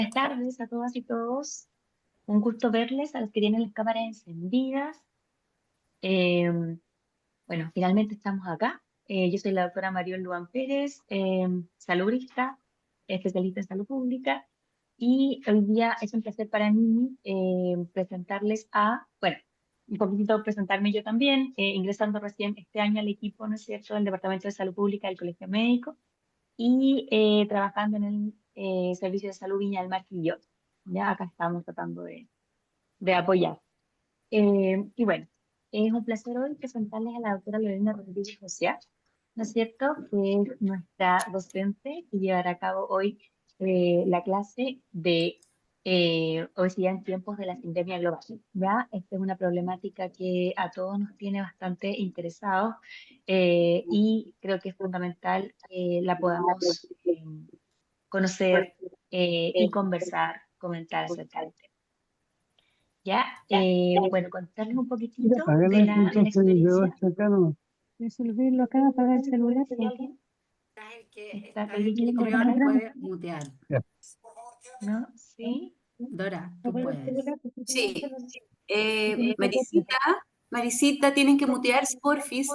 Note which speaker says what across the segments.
Speaker 1: Buenas tardes a todas y todos. Un gusto verles a los que tienen las cámaras encendidas. Eh, bueno, finalmente estamos acá. Yo soy la doctora Mariol Luan Pérez, salubrista, especialista en salud pública. Y hoy día es un placer para mí presentarles bueno, un poquitito presentarme yo también, ingresando recién este año al equipo, ¿no es cierto?, del Departamento de Salud Pública del Colegio Médico y trabajando en el Servicio de Salud Viña del Mar Quillota. Ya acá estamos tratando de apoyar. Y bueno, es un placer hoy presentarles a la doctora Lorena Rodríguez José, ¿no es cierto?, que es nuestra docente y llevará a cabo hoy la clase de obesidad en tiempos de la sindemia global. ¿Ya? Esta es una problemática que a todos nos tiene bastante interesados y creo que es fundamental que la podamos conocer y conversar, comentar acerca del tema. ¿Ya? Bueno, contarles un
Speaker 2: Mira,
Speaker 1: poquitito
Speaker 2: apaga
Speaker 1: de la
Speaker 2: entonces el video
Speaker 1: experiencia.
Speaker 2: este acá, ¿no?
Speaker 1: Resolverlo acá, apagar el celular.
Speaker 3: ¿Está
Speaker 1: ¿Alguien
Speaker 3: el que
Speaker 1: quiere
Speaker 3: León
Speaker 1: comentar?
Speaker 3: puede mutear?
Speaker 2: Ya.
Speaker 1: ¿No? ¿Sí?
Speaker 3: Dora,
Speaker 1: No
Speaker 3: tú
Speaker 1: puedo el
Speaker 3: puedes.
Speaker 1: celular porque tengo el
Speaker 4: Sí,
Speaker 1: celular. Si tiene que
Speaker 4: Marisita, Marisita, tienen que mutearse, porfis.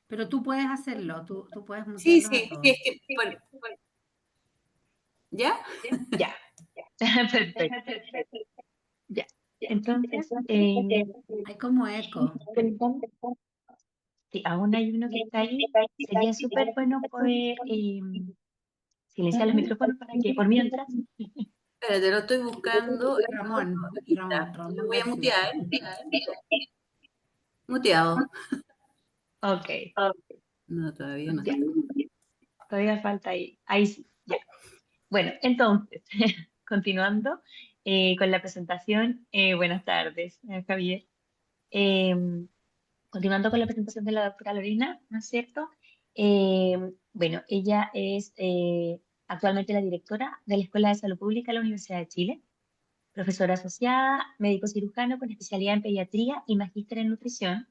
Speaker 3: Pero tú puedes hacerlo, tú puedes
Speaker 4: Sí,
Speaker 3: mutearlos a
Speaker 4: sí, sí,
Speaker 3: todos.
Speaker 4: es que, bueno, ¿ya?
Speaker 1: Ya, perfecto. Ya. Entonces,
Speaker 3: Hay como eco.
Speaker 1: si aún hay uno que está ahí, sería súper bueno poder silenciar los micrófonos para que, por mientras,
Speaker 4: Espérate, lo estoy buscando.
Speaker 3: Ramón
Speaker 4: Lo voy a
Speaker 3: García.
Speaker 4: mutear. Muteado.
Speaker 1: ok,
Speaker 4: No, todavía no
Speaker 1: ya,
Speaker 4: está.
Speaker 1: todavía falta ahí. Ahí sí, ya. Bueno, entonces, continuando con la presentación, buenas tardes, Javier. Em, Continuando con la presentación de la doctora Lorena, ¿no es cierto? Bueno, ella es actualmente la directora de la Escuela de Salud Pública de la Universidad de Chile, profesora asociada, médico cirujano con especialidad en pediatría y magíster en nutrición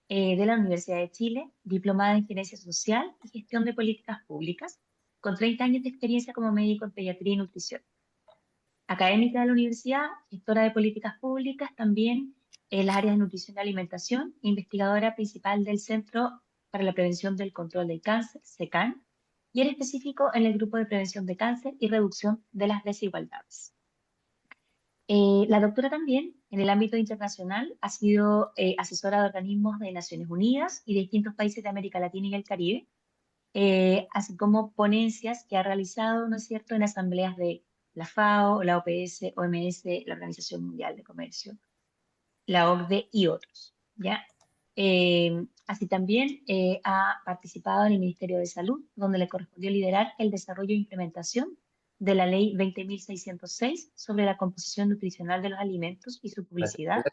Speaker 1: de la Universidad de Chile, diplomada en gerencia social y gestión de políticas públicas, con 30 años de experiencia como médico en pediatría y nutrición. Académica de la universidad, gestora de políticas públicas, también en las áreas de nutrición y alimentación, investigadora principal del Centro para la Prevención del Control del Cáncer, CECAN, y en específico en el Grupo de Prevención de Cáncer y Reducción de las Desigualdades. La doctora también, en el ámbito internacional, ha sido asesora de organismos de Naciones Unidas y de distintos países de América Latina y el Caribe, así como ponencias que ha realizado, ¿no es cierto?, en asambleas de la FAO, la OPS, OMS, la Organización Mundial de Comercio, la OCDE y otros, ¿ya? Así también ha participado en el Ministerio de Salud, donde le correspondió liderar el desarrollo e implementación de la Ley 20.606 sobre la composición nutricional de los alimentos y su publicidad,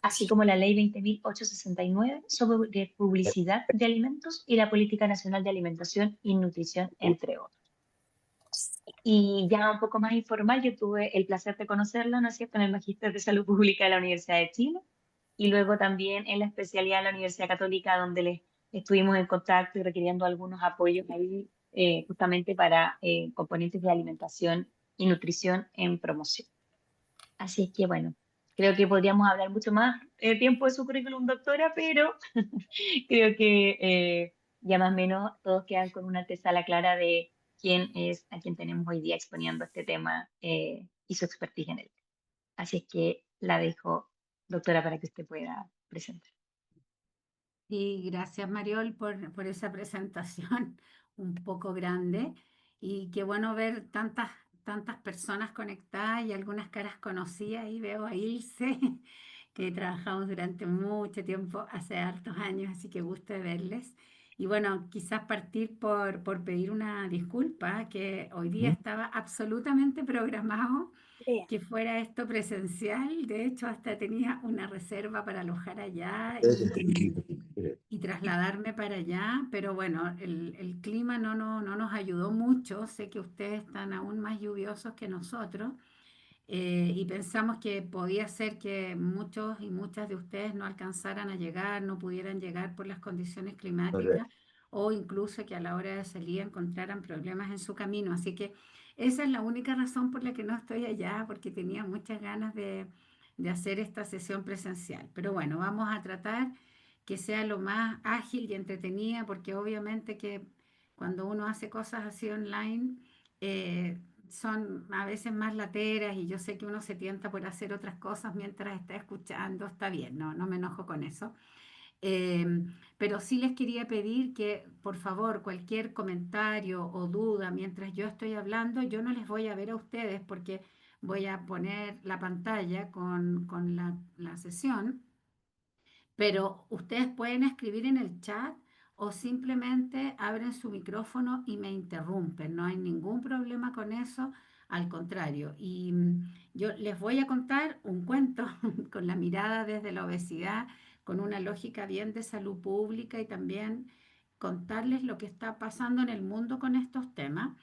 Speaker 1: así como la Ley 20.869 sobre publicidad de alimentos y la Política Nacional de Alimentación y Nutrición, entre otros. Y ya un poco más informal, yo tuve el placer de conocerla, ¿no es cierto?, en el Magíster de Salud Pública de la Universidad de Chile y luego también en la especialidad de la Universidad Católica, donde les estuvimos en contacto y requiriendo algunos apoyos ahí justamente para componentes de alimentación y nutrición en promoción. Así es que bueno, creo que podríamos hablar mucho más tiempo de su currículum, doctora, pero creo que ya más o menos todos quedan con una antesala clara de quién es a quien tenemos hoy día exponiendo este tema y su expertise en él. Así es que la dejo, doctora, para que usted pueda presentar.
Speaker 3: Y gracias, Mariol, por esa presentación un poco grande. Y qué bueno ver tantas personas conectadas y algunas caras conocidas. Y veo a Ilse, que trabajamos durante mucho tiempo, hace hartos años, así que gusto de verles. Y bueno, quizás partir por pedir una disculpa, que hoy día estaba absolutamente programado que fuera esto presencial. De hecho, hasta tenía una reserva para alojar allá y trasladarme para allá, pero bueno, el clima no nos ayudó mucho. Sé que ustedes están aún más lluviosos que nosotros, y pensamos que podía ser que muchos y muchas de ustedes no alcanzaran a llegar, no pudieran llegar por las condiciones climáticas o incluso que a la hora de salir encontraran problemas en su camino. Así que Esa es la única razón por la que no estoy allá, porque tenía muchas ganas de hacer esta sesión presencial. Pero bueno, vamos a tratar que sea lo más ágil y entretenida, porque obviamente que cuando uno hace cosas así online, eh, son a veces más lateras y yo sé que uno se tienta por hacer otras cosas mientras está escuchando, está bien, no, no me enojo con eso. Pero sí les quería pedir que, por favor, cualquier comentario o duda mientras yo estoy hablando, yo no les voy a ver a ustedes porque voy a poner la pantalla con la sesión, pero ustedes pueden escribir en el chat o simplemente abren su micrófono y me interrumpen. No hay ningún problema con eso, al contrario. Y yo les voy a contar un cuento con la mirada desde la obesidad, con una lógica bien de salud pública y también contarles lo que está pasando en el mundo con estos temas.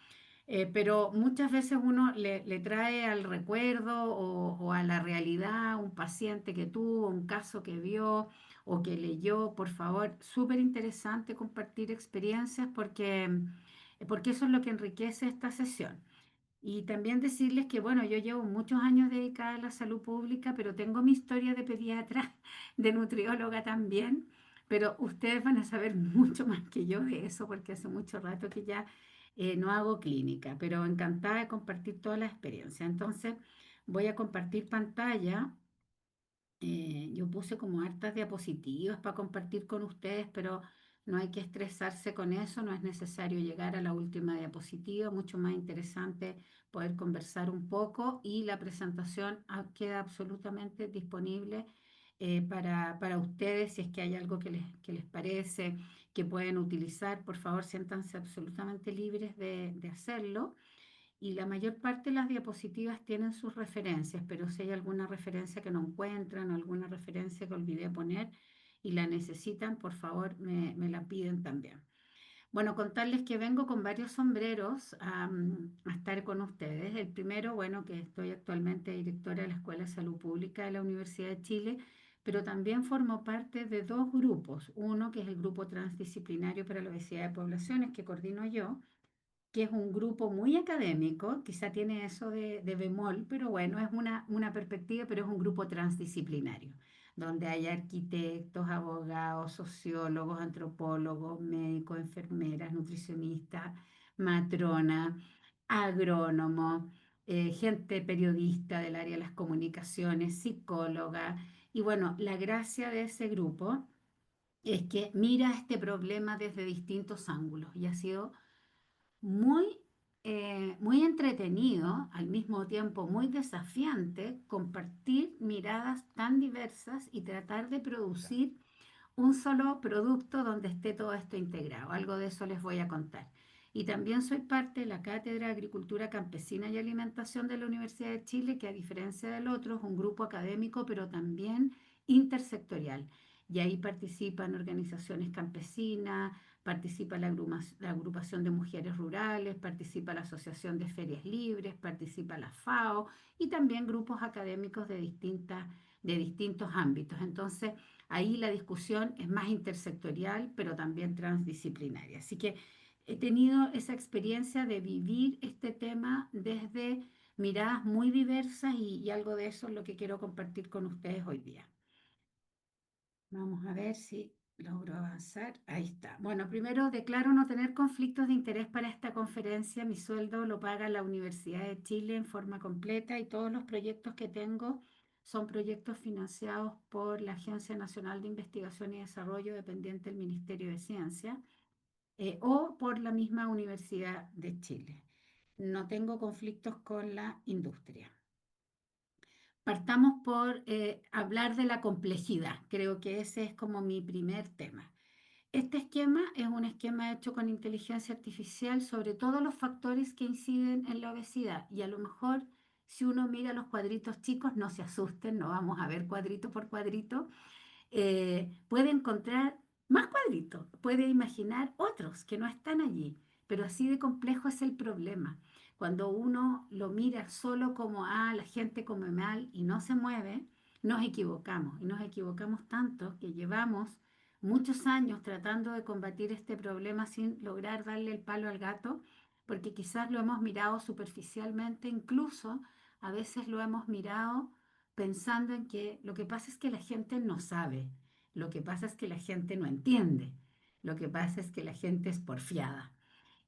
Speaker 3: Pero muchas veces uno le trae al recuerdo o a la realidad un paciente que tuvo, un caso que vio o que leyó. Por favor, súper interesante compartir experiencias porque eso es lo que enriquece esta sesión. Y también decirles que, bueno, yo llevo muchos años dedicada a la salud pública, pero tengo mi historia de pediatra, de nutrióloga también, pero ustedes van a saber mucho más que yo de eso porque hace mucho rato que ya no hago clínica, pero encantada de compartir toda la experiencia. Entonces, voy a compartir pantalla. Yo puse como hartas diapositivas para compartir con ustedes, pero no hay que estresarse con eso, no es necesario llegar a la última diapositiva, mucho más interesante poder conversar un poco y la presentación queda absolutamente disponible para ustedes si es que hay algo que les parece que pueden utilizar. Por favor, siéntanse absolutamente libres de hacerlo. Y la mayor parte de las diapositivas tienen sus referencias, pero si hay alguna referencia que no encuentran o alguna referencia que olvidé poner y la necesitan, por favor me la piden también. Bueno, contarles que vengo con varios sombreros a estar con ustedes. El primero, bueno, que estoy actualmente directora de la Escuela de Salud Pública de la Universidad de Chile, pero también formo parte de dos grupos. Uno que es el Grupo Transdisciplinario para la Obesidad de Poblaciones, que coordino yo, que es un grupo muy académico, quizá tiene eso de bemol, pero bueno, es una perspectiva, pero es un grupo transdisciplinario, donde hay arquitectos, abogados, sociólogos, antropólogos, médicos, enfermeras, nutricionistas, matrona, agrónomo, gente periodista del área de las comunicaciones, psicóloga. Y bueno, la gracia de ese grupo es que mira este problema desde distintos ángulos y ha sido muy, muy entretenido, al mismo tiempo muy desafiante, compartir miradas tan diversas y tratar de producir un solo producto donde esté todo esto integrado. Algo de eso les voy a contar. Y también soy parte de la Cátedra de Agricultura Campesina y Alimentación de la Universidad de Chile, que a diferencia del otro es un grupo académico, pero también intersectorial. Y ahí participan organizaciones campesinas, participa la agrupación de mujeres rurales, participa la Asociación de Ferias Libres, participa la FAO y también grupos académicos de distintos ámbitos. Entonces, ahí la discusión es más intersectorial, pero también transdisciplinaria. Así que he tenido esa experiencia de vivir este tema desde miradas muy diversas y algo de eso es lo que quiero compartir con ustedes hoy día. Vamos a ver si logro avanzar. Ahí está. Bueno, primero declaro no tener conflictos de interés para esta conferencia. Mi sueldo lo paga la Universidad de Chile en forma completa y todos los proyectos que tengo son proyectos financiados por la Agencia Nacional de Investigación y Desarrollo dependiente del Ministerio de Ciencia o por la misma Universidad de Chile. No tengo conflictos con la industria. Partamos por hablar de la complejidad. Creo que ese es como mi primer tema. Este esquema es un esquema hecho con inteligencia artificial sobre todos los factores que inciden en la obesidad. Y a lo mejor, si uno mira los cuadritos chicos, no se asusten, no vamos a ver cuadrito por cuadrito, puede encontrar más cuadritos, puede imaginar otros que no están allí, pero así de complejo es el problema. Cuando uno lo mira solo como, la gente come mal y no se mueve, nos equivocamos y nos equivocamos tanto que llevamos muchos años tratando de combatir este problema sin lograr darle el palo al gato, porque quizás lo hemos mirado superficialmente, incluso a veces lo hemos mirado pensando en que lo que pasa es que la gente no sabe, lo que pasa es que la gente no entiende, lo que pasa es que la gente es porfiada.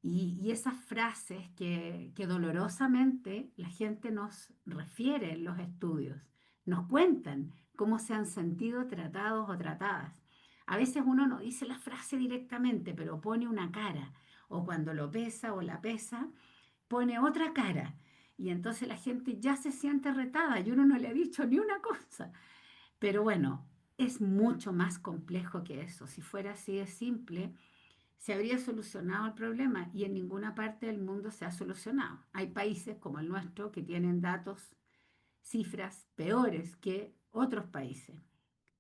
Speaker 3: Y esas frases que dolorosamente la gente nos refiere en los estudios, nos cuentan cómo se han sentido tratados o tratadas. A veces uno no dice la frase directamente, pero pone una cara, o cuando lo pesa o la pesa, pone otra cara. Y entonces la gente ya se siente retada y uno no le ha dicho ni una cosa. Pero bueno, es mucho más complejo que eso. Si fuera así de simple, se habría solucionado el problema y en ninguna parte del mundo se ha solucionado. Hay países como el nuestro que tienen datos, cifras peores que otros países,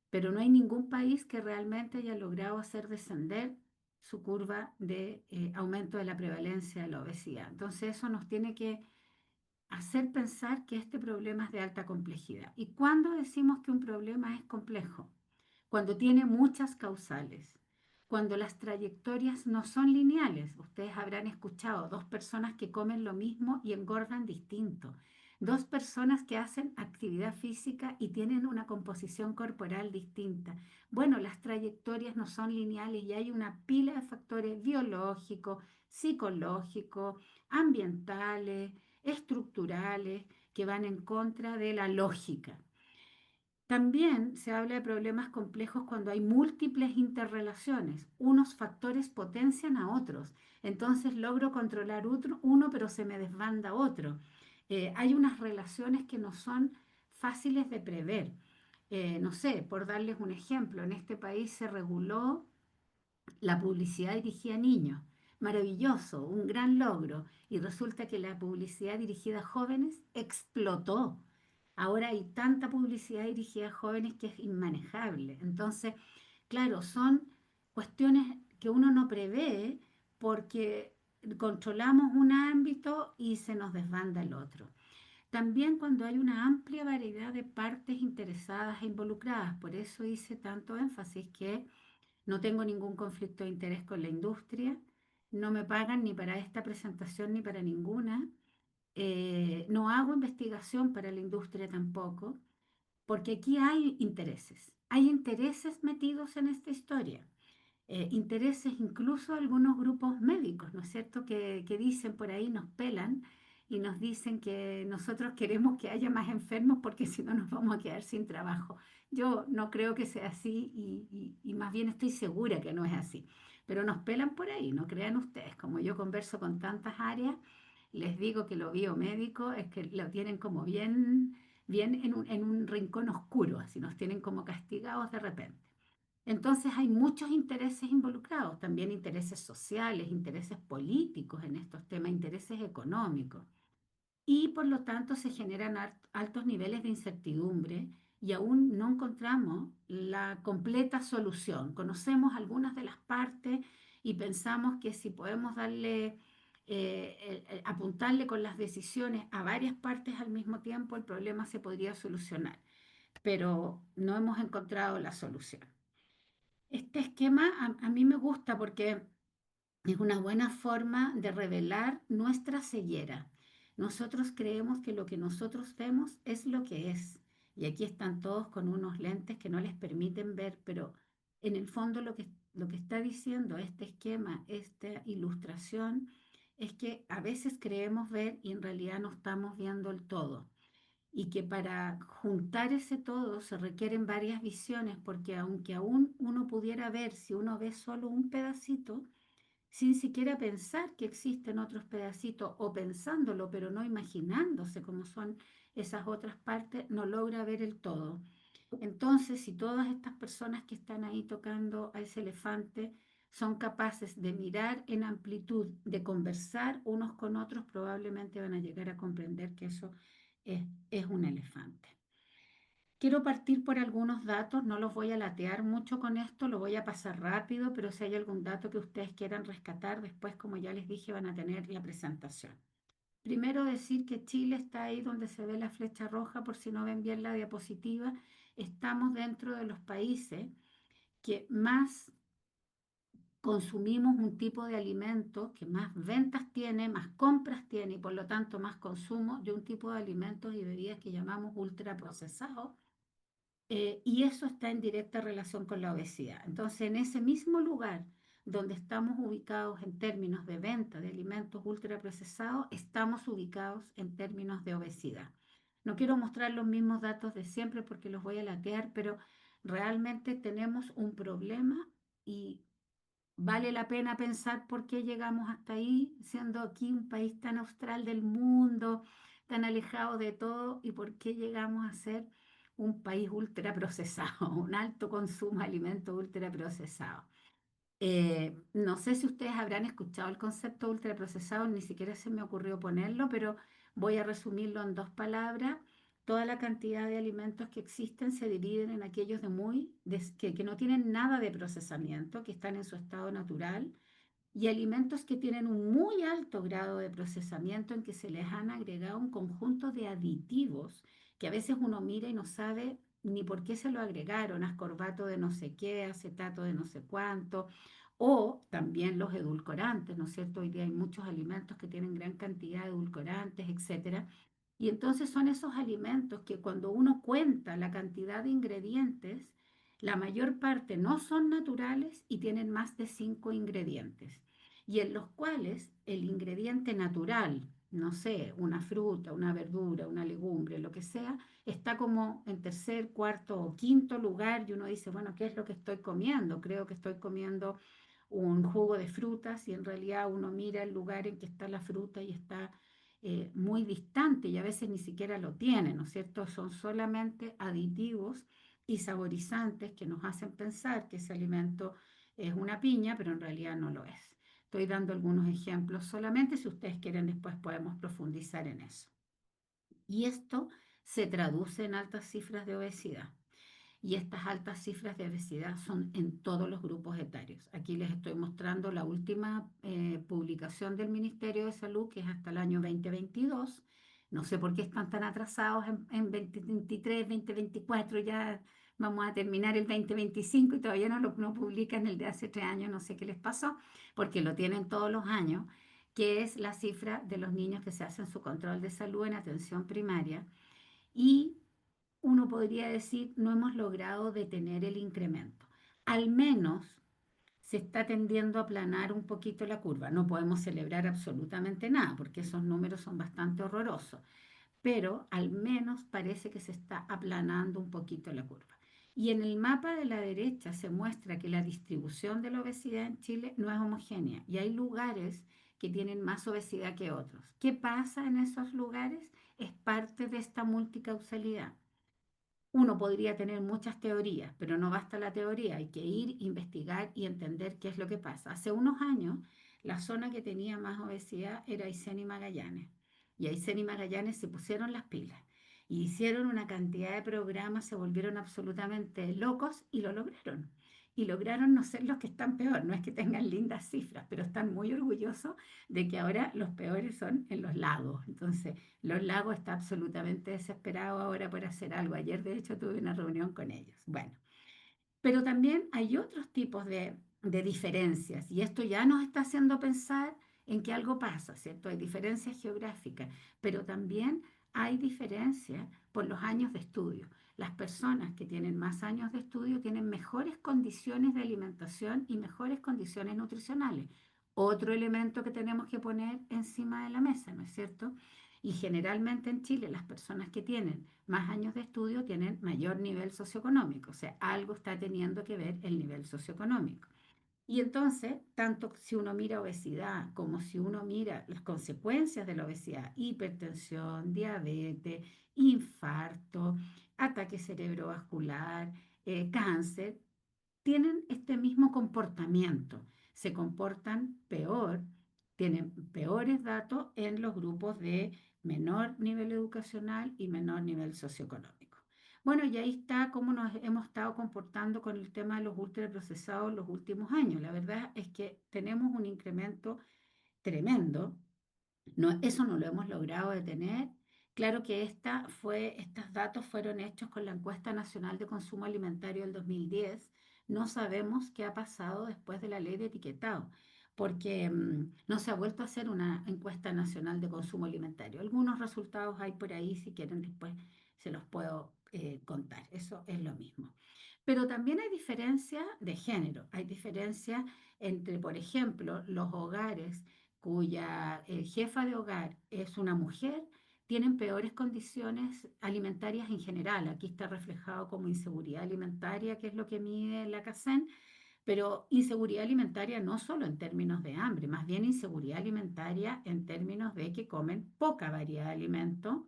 Speaker 3: pero no hay ningún país que realmente haya logrado hacer descender su curva de aumento de la prevalencia de la obesidad. Entonces eso nos tiene que hacer pensar que este problema es de alta complejidad. ¿Y cuándo decimos que un problema es complejo? Cuando tiene muchas causales, cuando las trayectorias no son lineales. Ustedes habrán escuchado dos personas que comen lo mismo y engordan distinto, dos personas que hacen actividad física y tienen una composición corporal distinta. Bueno, las trayectorias no son lineales y hay una pila de factores biológicos, psicológicos, ambientales, estructurales que van en contra de la lógica. También se habla de problemas complejos cuando hay múltiples interrelaciones. Unos factores potencian a otros. Entonces logro controlar uno, pero se me desbanda otro. Hay unas relaciones que no son fáciles de prever. No sé, por darles un ejemplo, en este país se reguló la publicidad dirigida a niños. Maravilloso, un gran logro. Y resulta que la publicidad dirigida a jóvenes explotó. Ahora hay tanta publicidad dirigida a jóvenes que es inmanejable. Entonces, claro, son cuestiones que uno no prevé porque controlamos un ámbito y se nos desbanda el otro. También cuando hay una amplia variedad de partes interesadas e involucradas. Por eso hice tanto énfasis que no tengo ningún conflicto de interés con la industria, no me pagan ni para esta presentación ni para ninguna, no hago investigación para la industria tampoco, porque aquí hay intereses metidos en esta historia, intereses incluso de algunos grupos médicos, ¿no es cierto?, que dicen por ahí, nos pelan y nos dicen que nosotros queremos que haya más enfermos porque si no nos vamos a quedar sin trabajo. Yo no creo que sea así y más bien estoy segura que no es así, pero nos pelan por ahí, no crean ustedes, como yo converso con tantas áreas, les digo que lo biomédico es que lo tienen como bien en un rincón oscuro, así nos tienen como castigados de repente. Entonces hay muchos intereses involucrados, también intereses sociales, intereses políticos en estos temas, intereses económicos. Y por lo tanto se generan altos niveles de incertidumbre y aún no encontramos la completa solución. Conocemos algunas de las partes y pensamos que si podemos apuntarle con las decisiones a varias partes al mismo tiempo, el problema se podría solucionar, pero no hemos encontrado la solución. Este esquema a mí me gusta porque es una buena forma de revelar nuestra ceguera. Nosotros creemos que lo que nosotros vemos es lo que es. Y aquí están todos con unos lentes que no les permiten ver, pero en el fondo lo que está diciendo este esquema, esta ilustración, es que a veces creemos ver y en realidad no estamos viendo el todo y que para juntar ese todo se requieren varias visiones, porque aunque aún uno pudiera ver, si uno ve solo un pedacito, sin siquiera pensar que existen otros pedacitos o pensándolo, pero no imaginándose cómo son esas otras partes, no logra ver el todo. Entonces, si todas estas personas que están ahí tocando a ese elefante son capaces de mirar en amplitud, de conversar unos con otros, probablemente van a llegar a comprender que eso es un elefante. Quiero partir por algunos datos, no los voy a latear mucho con esto, lo voy a pasar rápido, pero si hay algún dato que ustedes quieran rescatar, después, como ya les dije, van a tener la presentación. Primero decir que Chile está ahí donde se ve la flecha roja, por si no ven bien la diapositiva. Estamos dentro de los países que más consumimos un tipo de alimento que más ventas tiene, más compras tiene y por lo tanto más consumo de un tipo de alimentos y bebidas que llamamos ultraprocesados, y eso está en directa relación con la obesidad. Entonces, en ese mismo lugar donde estamos ubicados en términos de venta de alimentos ultraprocesados, estamos ubicados en términos de obesidad. No quiero mostrar los mismos datos de siempre porque los voy a latear, pero realmente tenemos un problema y vale la pena pensar por qué llegamos hasta ahí, siendo aquí un país tan austral del mundo, tan alejado de todo, y por qué llegamos a ser un país ultraprocesado, un alto consumo de alimentos ultraprocesados. No sé si ustedes habrán escuchado el concepto ultraprocesado, ni siquiera se me ocurrió ponerlo, pero voy a resumirlo en dos palabras. Toda la cantidad de alimentos que existen se dividen en aquellos que no tienen nada de procesamiento, que están en su estado natural, y alimentos que tienen un muy alto grado de procesamiento en que se les han agregado un conjunto de aditivos que a veces uno mira y no sabe ni por qué se lo agregaron, ascorbato de no sé qué, acetato de no sé cuánto, o también los edulcorantes, ¿no es cierto? Hoy día hay muchos alimentos que tienen gran cantidad de edulcorantes, etcétera. Y entonces son esos alimentos que cuando uno cuenta la cantidad de ingredientes, la mayor parte no son naturales y tienen más de 5 ingredientes y en los cuales el ingrediente natural, no sé, una fruta, una verdura, una legumbre, lo que sea, está como en tercer, cuarto o quinto lugar y uno dice, bueno, ¿qué es lo que estoy comiendo? Creo que estoy comiendo un jugo de frutas y en realidad uno mira el lugar en que está la fruta y está muy distante y a veces ni siquiera lo tiene, ¿no es cierto? Son solamente aditivos y saborizantes que nos hacen pensar que ese alimento es una piña, pero en realidad no lo es. Estoy dando algunos ejemplos solamente, si ustedes quieren después podemos profundizar en eso. Y esto se traduce en altas cifras de obesidad. Y estas altas cifras de obesidad son en todos los grupos etarios. Aquí les estoy mostrando la última publicación del Ministerio de Salud, que es hasta el año 2022. No sé por qué están tan atrasados en 2023, 2024, ya vamos a terminar el 2025 y todavía no publican el de hace 3 años, no sé qué les pasó, porque lo tienen todos los años, que es la cifra de los niños que se hacen su control de salud en atención primaria. Y uno podría decir, no hemos logrado detener el incremento. Al menos se está tendiendo a aplanar un poquito la curva. No podemos celebrar absolutamente nada porque esos números son bastante horrorosos, pero al menos parece que se está aplanando un poquito la curva. Y en el mapa de la derecha se muestra que la distribución de la obesidad en Chile no es homogénea y hay lugares que tienen más obesidad que otros. ¿Qué pasa en esos lugares? Es parte de esta multicausalidad. Uno podría tener muchas teorías, pero no basta la teoría, hay que ir, investigar y entender qué es lo que pasa. Hace unos años, la zona que tenía más obesidad era Aysén y Magallanes. Y Aysén y Magallanes se pusieron las pilas y hicieron una cantidad de programas, se volvieron absolutamente locos y lo lograron. Y lograron no ser los que están peor, no es que tengan lindas cifras, pero están muy orgullosos de que ahora los peores son en los lagos. Entonces, los Lagos está absolutamente desesperado ahora por hacer algo. Ayer, de hecho, tuve una reunión con ellos. Bueno, pero también hay otros tipos de diferencias y esto ya nos está haciendo pensar en que algo pasa, ¿cierto? Hay diferencias geográficas, pero también hay diferencias por los años de estudio. Las personas que tienen más años de estudio tienen mejores condiciones de alimentación y mejores condiciones nutricionales. Otro elemento que tenemos que poner encima de la mesa, ¿no es cierto? Y generalmente en Chile las personas que tienen más años de estudio tienen mayor nivel socioeconómico, o sea, algo está teniendo que ver el nivel socioeconómico. Y entonces, tanto si uno mira obesidad como si uno mira las consecuencias de la obesidad, hipertensión, diabetes, infarto, ataque cerebrovascular, cáncer, tienen este mismo comportamiento, se comportan peor, tienen peores datos en los grupos de menor nivel educacional y menor nivel socioeconómico. Bueno, y ahí está cómo nos hemos estado comportando con el tema de los ultraprocesados los últimos años. La verdad es que tenemos un incremento tremendo. No, eso no lo hemos logrado detener. Claro que estos datos fueron hechos con la encuesta nacional de consumo alimentario del 2010. no sabemos qué ha pasado después de la ley de etiquetado, porque no se ha vuelto a hacer una encuesta nacional de consumo alimentario. Algunos resultados hay por ahí, si quieren después se los puedo contar, eso es lo mismo. Pero también hay diferencia de género, hay diferencia entre, por ejemplo, los hogares cuya jefa de hogar es una mujer, tienen peores condiciones alimentarias en general. Aquí está reflejado como inseguridad alimentaria, que es lo que mide la CACEN, pero inseguridad alimentaria no solo en términos de hambre, más bien inseguridad alimentaria en términos de que comen poca variedad de alimentos,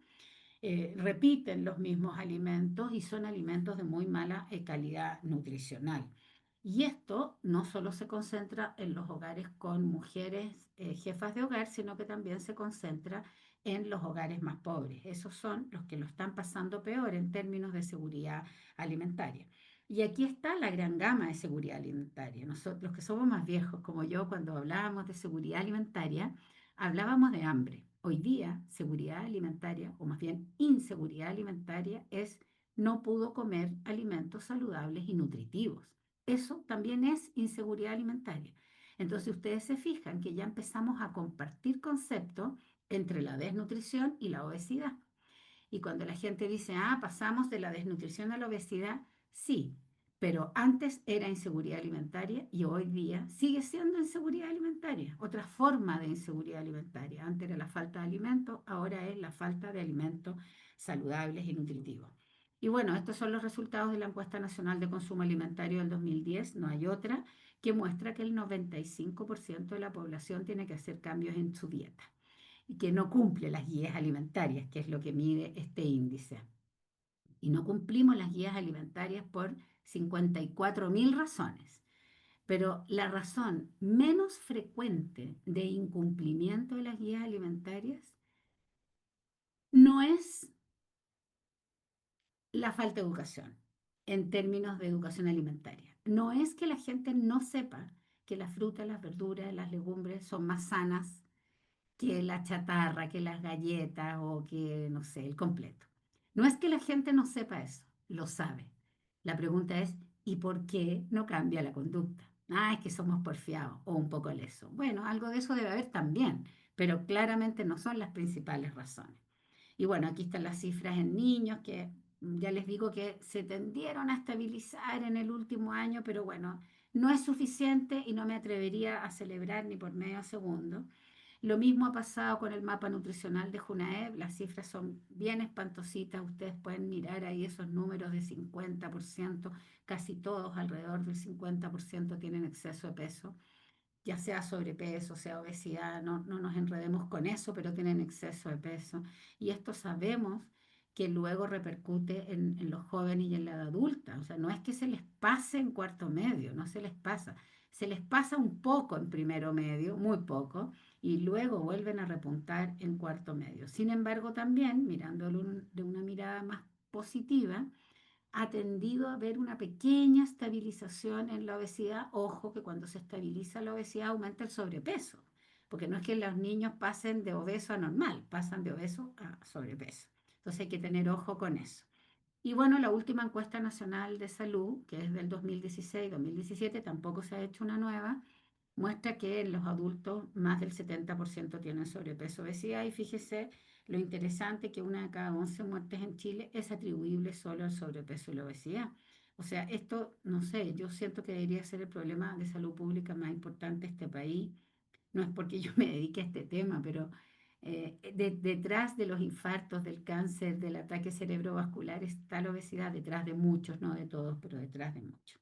Speaker 3: repiten los mismos alimentos y son alimentos de muy mala calidad nutricional. Y esto no solo se concentra en los hogares con mujeres jefas de hogar, sino que también se concentra en los hogares más pobres. Esos son los que lo están pasando peor en términos de seguridad alimentaria. Y aquí está la gran gama de seguridad alimentaria. Nosotros, los que somos más viejos, como yo, cuando hablábamos de seguridad alimentaria, hablábamos de hambre. Hoy día, seguridad alimentaria, o más bien inseguridad alimentaria, es no pudo comer alimentos saludables y nutritivos. Eso también es inseguridad alimentaria. Entonces ustedes se fijan que ya empezamos a compartir conceptos entre la desnutrición y la obesidad. Y cuando la gente dice, pasamos de la desnutrición a la obesidad, sí, pero antes era inseguridad alimentaria y hoy día sigue siendo inseguridad alimentaria, otra forma de inseguridad alimentaria. Antes era la falta de alimentos, ahora es la falta de alimentos saludables y nutritivos. Y bueno, estos son los resultados de la encuesta nacional de consumo alimentario del 2010, no hay otra, que muestra que el 95% de la población tiene que hacer cambios en su dieta y que no cumple las guías alimentarias, que es lo que mide este índice. Y no cumplimos las guías alimentarias por 54.000 razones. Pero la razón menos frecuente de incumplimiento de las guías alimentarias no es la falta de educación en términos de educación alimentaria. No es que la gente no sepa que las frutas, las verduras, las legumbres son más sanas que la chatarra, que las galletas o que, no sé, el completo. No es que la gente no sepa eso, lo sabe. La pregunta es, ¿y por qué no cambia la conducta? Es que somos porfiados o un poco leso. Bueno, algo de eso debe haber también, pero claramente no son las principales razones. Y bueno, aquí están las cifras en niños que ya les digo que se tendieron a estabilizar en el último año, pero bueno, no es suficiente y no me atrevería a celebrar ni por medio segundo. Lo mismo ha pasado con el mapa nutricional de Junaed, las cifras son bien espantositas, ustedes pueden mirar ahí esos números de 50%, casi todos alrededor del 50% tienen exceso de peso, ya sea sobrepeso, sea obesidad, no nos enredemos con eso, pero tienen exceso de peso. Y esto sabemos que luego repercute en los jóvenes y en la edad adulta. O sea, no es que se les pase en cuarto medio, no se les pasa. Se les pasa un poco en primero medio, muy poco, y luego vuelven a repuntar en cuarto medio. Sin embargo, también, mirándolo de una mirada más positiva, ha tendido a haber una pequeña estabilización en la obesidad. Ojo que cuando se estabiliza la obesidad aumenta el sobrepeso, porque no es que los niños pasen de obeso a normal, pasan de obeso a sobrepeso. Entonces hay que tener ojo con eso. Y bueno, la última encuesta nacional de salud, que es del 2016-2017, tampoco se ha hecho una nueva, muestra que en los adultos más del 70% tienen sobrepeso, obesidad, y fíjese lo interesante que una de cada 11 muertes en Chile es atribuible solo al sobrepeso y la obesidad. O sea, esto, no sé, yo siento que debería ser el problema de salud pública más importante de este país. No es porque yo me dedique a este tema, pero detrás de los infartos, del cáncer, del ataque cerebrovascular está la obesidad, detrás de muchos, no de todos, pero detrás de muchos.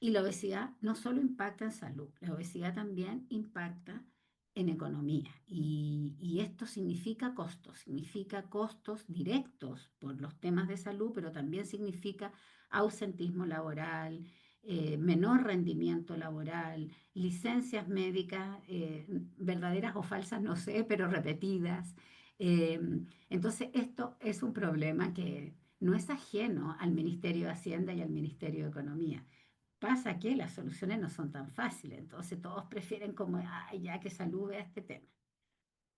Speaker 3: Y la obesidad no solo impacta en salud, la obesidad también impacta en economía. Y esto significa costos directos por los temas de salud, pero también significa ausentismo laboral, menor rendimiento laboral, licencias médicas, verdaderas o falsas, no sé, pero repetidas. Eh, entonces, esto es un problema que no es ajeno al Ministerio de Hacienda y al Ministerio de Economía. Pasa que las soluciones no son tan fáciles, entonces todos prefieren como, ay, ya que salud a este tema.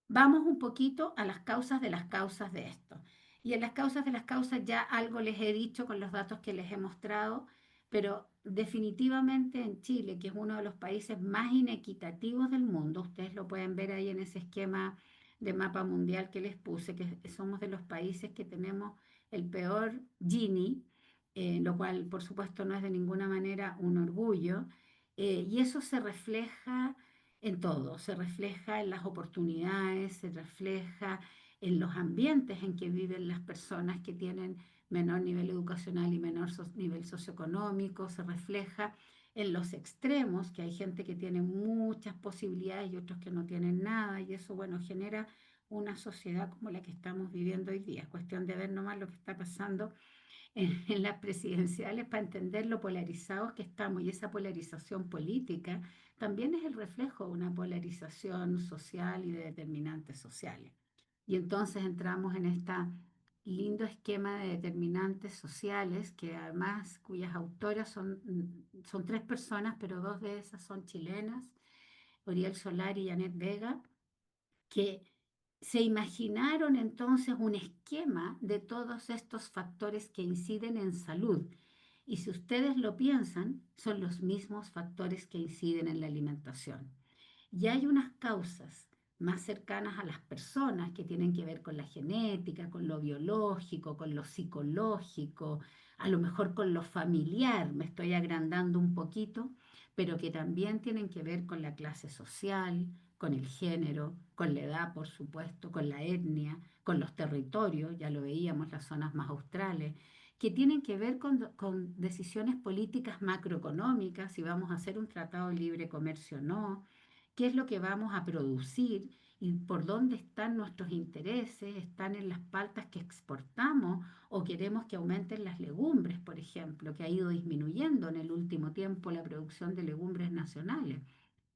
Speaker 3: Vamos un poquito a las causas de esto. Y en las causas de las causas ya algo les he dicho con los datos que les he mostrado. pero definitivamente en Chile, que es uno de los países más inequitativos del mundo, ustedes lo pueden ver ahí en ese esquema de mapa mundial que les puse, que somos de los países que tenemos el peor Gini, lo cual por supuesto no es de ninguna manera un orgullo, y eso se refleja en todo, se refleja en las oportunidades, se refleja en los ambientes en que viven las personas que tienen menor nivel educacional y menor nivel socioeconómico, se refleja en los extremos, que hay gente que tiene muchas posibilidades y otros que no tienen nada, y eso, bueno, genera una sociedad como la que estamos viviendo hoy día. Es cuestión de ver nomás lo que está pasando en las presidenciales para entender lo polarizados que estamos, y esa polarización política también es el reflejo de una polarización social y de determinantes sociales. Y entonces entramos en este lindo esquema de determinantes sociales, que además cuyas autoras son tres personas, pero dos de esas son chilenas, Oriel Solar y Janet Vega, que se imaginaron entonces un esquema de todos estos factores que inciden en salud. Y si ustedes lo piensan, son los mismos factores que inciden en la alimentación. Y hay unas causas más cercanas a las personas que tienen que ver con la genética, con lo biológico, con lo psicológico, a lo mejor con lo familiar, me estoy agrandando un poquito, pero que también tienen que ver con la clase social, con el género, con la edad, por supuesto, con la etnia, con los territorios, ya lo veíamos, las zonas más australes, que tienen que ver con decisiones políticas macroeconómicas, si vamos a hacer un tratado de libre comercio o no, qué es lo que vamos a producir y por dónde están nuestros intereses, están en las paltas que exportamos o queremos que aumenten las legumbres, por ejemplo, que ha ido disminuyendo en el último tiempo la producción de legumbres nacionales.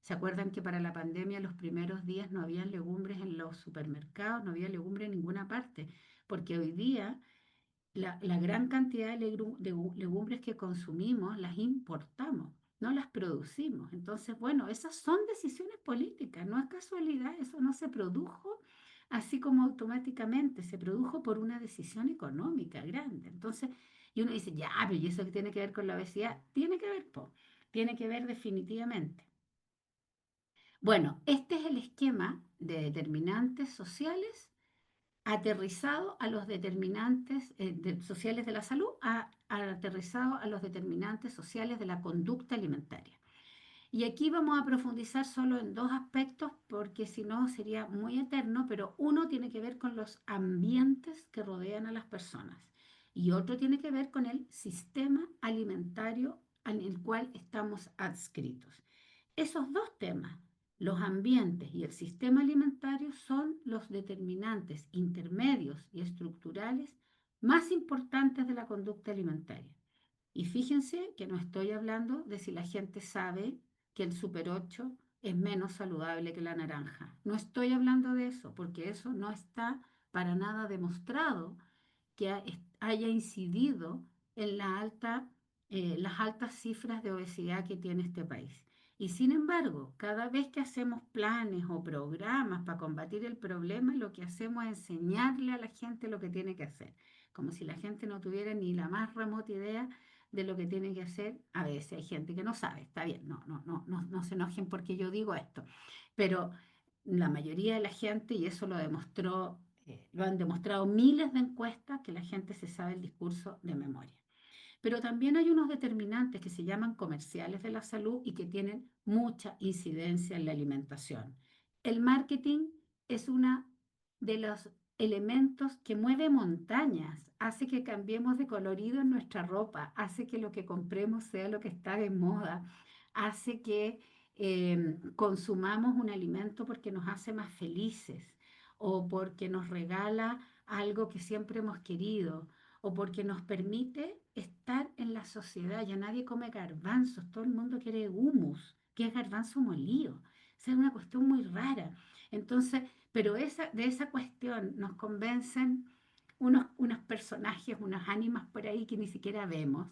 Speaker 3: ¿Se acuerdan que para la pandemia los primeros días no había legumbres en los supermercados, no había legumbres en ninguna parte? Porque hoy día la gran cantidad de legumbres que consumimos las importamos, no las producimos. Entonces, bueno, esas son decisiones políticas, no es casualidad, eso no se produjo así como automáticamente, se produjo por una decisión económica grande. Entonces, y uno dice, ya, pero ¿y eso qué tiene que ver con la obesidad? Tiene que ver, po, tiene que ver definitivamente. Bueno, este es el esquema de determinantes sociales aterrizado a los determinantes sociales de la salud, aterrizado a los determinantes sociales de la conducta alimentaria. Y aquí vamos a profundizar solo en dos aspectos porque si no sería muy eterno, pero uno tiene que ver con los ambientes que rodean a las personas y otro tiene que ver con el sistema alimentario en el cual estamos adscritos. Esos dos temas, los ambientes y el sistema alimentario, son los determinantes intermedios y estructurales más importantes de la conducta alimentaria. Y fíjense que no estoy hablando de si la gente sabe que el Super 8 es menos saludable que la naranja. No estoy hablando de eso, porque eso no está para nada demostrado que haya incidido en las altas cifras de obesidad que tiene este país. Y sin embargo, cada vez que hacemos planes o programas para combatir el problema, lo que hacemos es enseñarle a la gente lo que tiene que hacer, como si la gente no tuviera ni la más remota idea de lo que tiene que hacer. A veces hay gente que no sabe, está bien, no se enojen porque yo digo esto, pero la mayoría de la gente, y eso lo han demostrado miles de encuestas, que la gente se sabe el discurso de memoria. Pero también hay unos determinantes que se llaman comerciales de la salud y que tienen mucha incidencia en la alimentación. El marketing es uno de los elementos que mueve montañas, hace que cambiemos de colorido en nuestra ropa, hace que lo que compremos sea lo que está de moda, hace que consumamos un alimento porque nos hace más felices o porque nos regala algo que siempre hemos querido o porque nos permite estar en la sociedad. Ya nadie come garbanzos, todo el mundo quiere hummus, que es garbanzo molido. Esa es una cuestión muy rara. Entonces, pero de esa cuestión nos convencen unos personajes, unas ánimas por ahí que ni siquiera vemos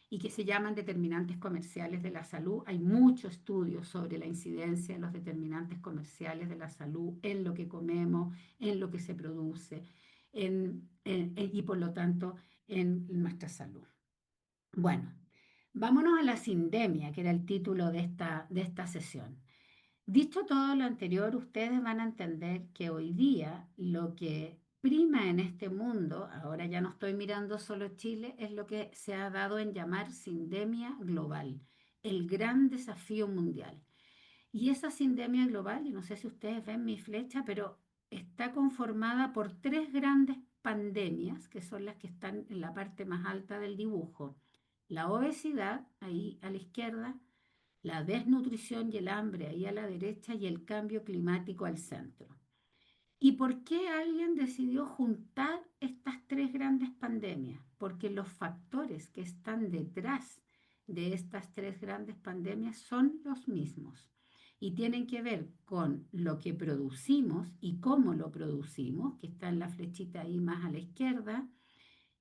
Speaker 3: y que se llaman determinantes comerciales de la salud. Hay muchos estudios sobre la incidencia de los determinantes comerciales de la salud en lo que comemos, en lo que se produce y por lo tanto en nuestra salud. Bueno, Vámonos a la sindemia, que era el título de esta sesión. Dicho todo lo anterior, ustedes van a entender que hoy día lo que prima en este mundo, ahora ya no estoy mirando solo Chile, es lo que se ha dado en llamar sindemia global, el gran desafío mundial. Y esa sindemia global, y no sé si ustedes ven mi flecha, pero está conformada por tres grandes pandemias, que son las que están en la parte más alta del dibujo. La obesidad, ahí a la izquierda, la desnutrición y el hambre ahí a la derecha y el cambio climático al centro. ¿Y por qué alguien decidió juntar estas tres grandes pandemias? Porque los factores que están detrás de estas tres grandes pandemias son los mismos y tienen que ver con lo que producimos y cómo lo producimos, que está en la flechita ahí más a la izquierda,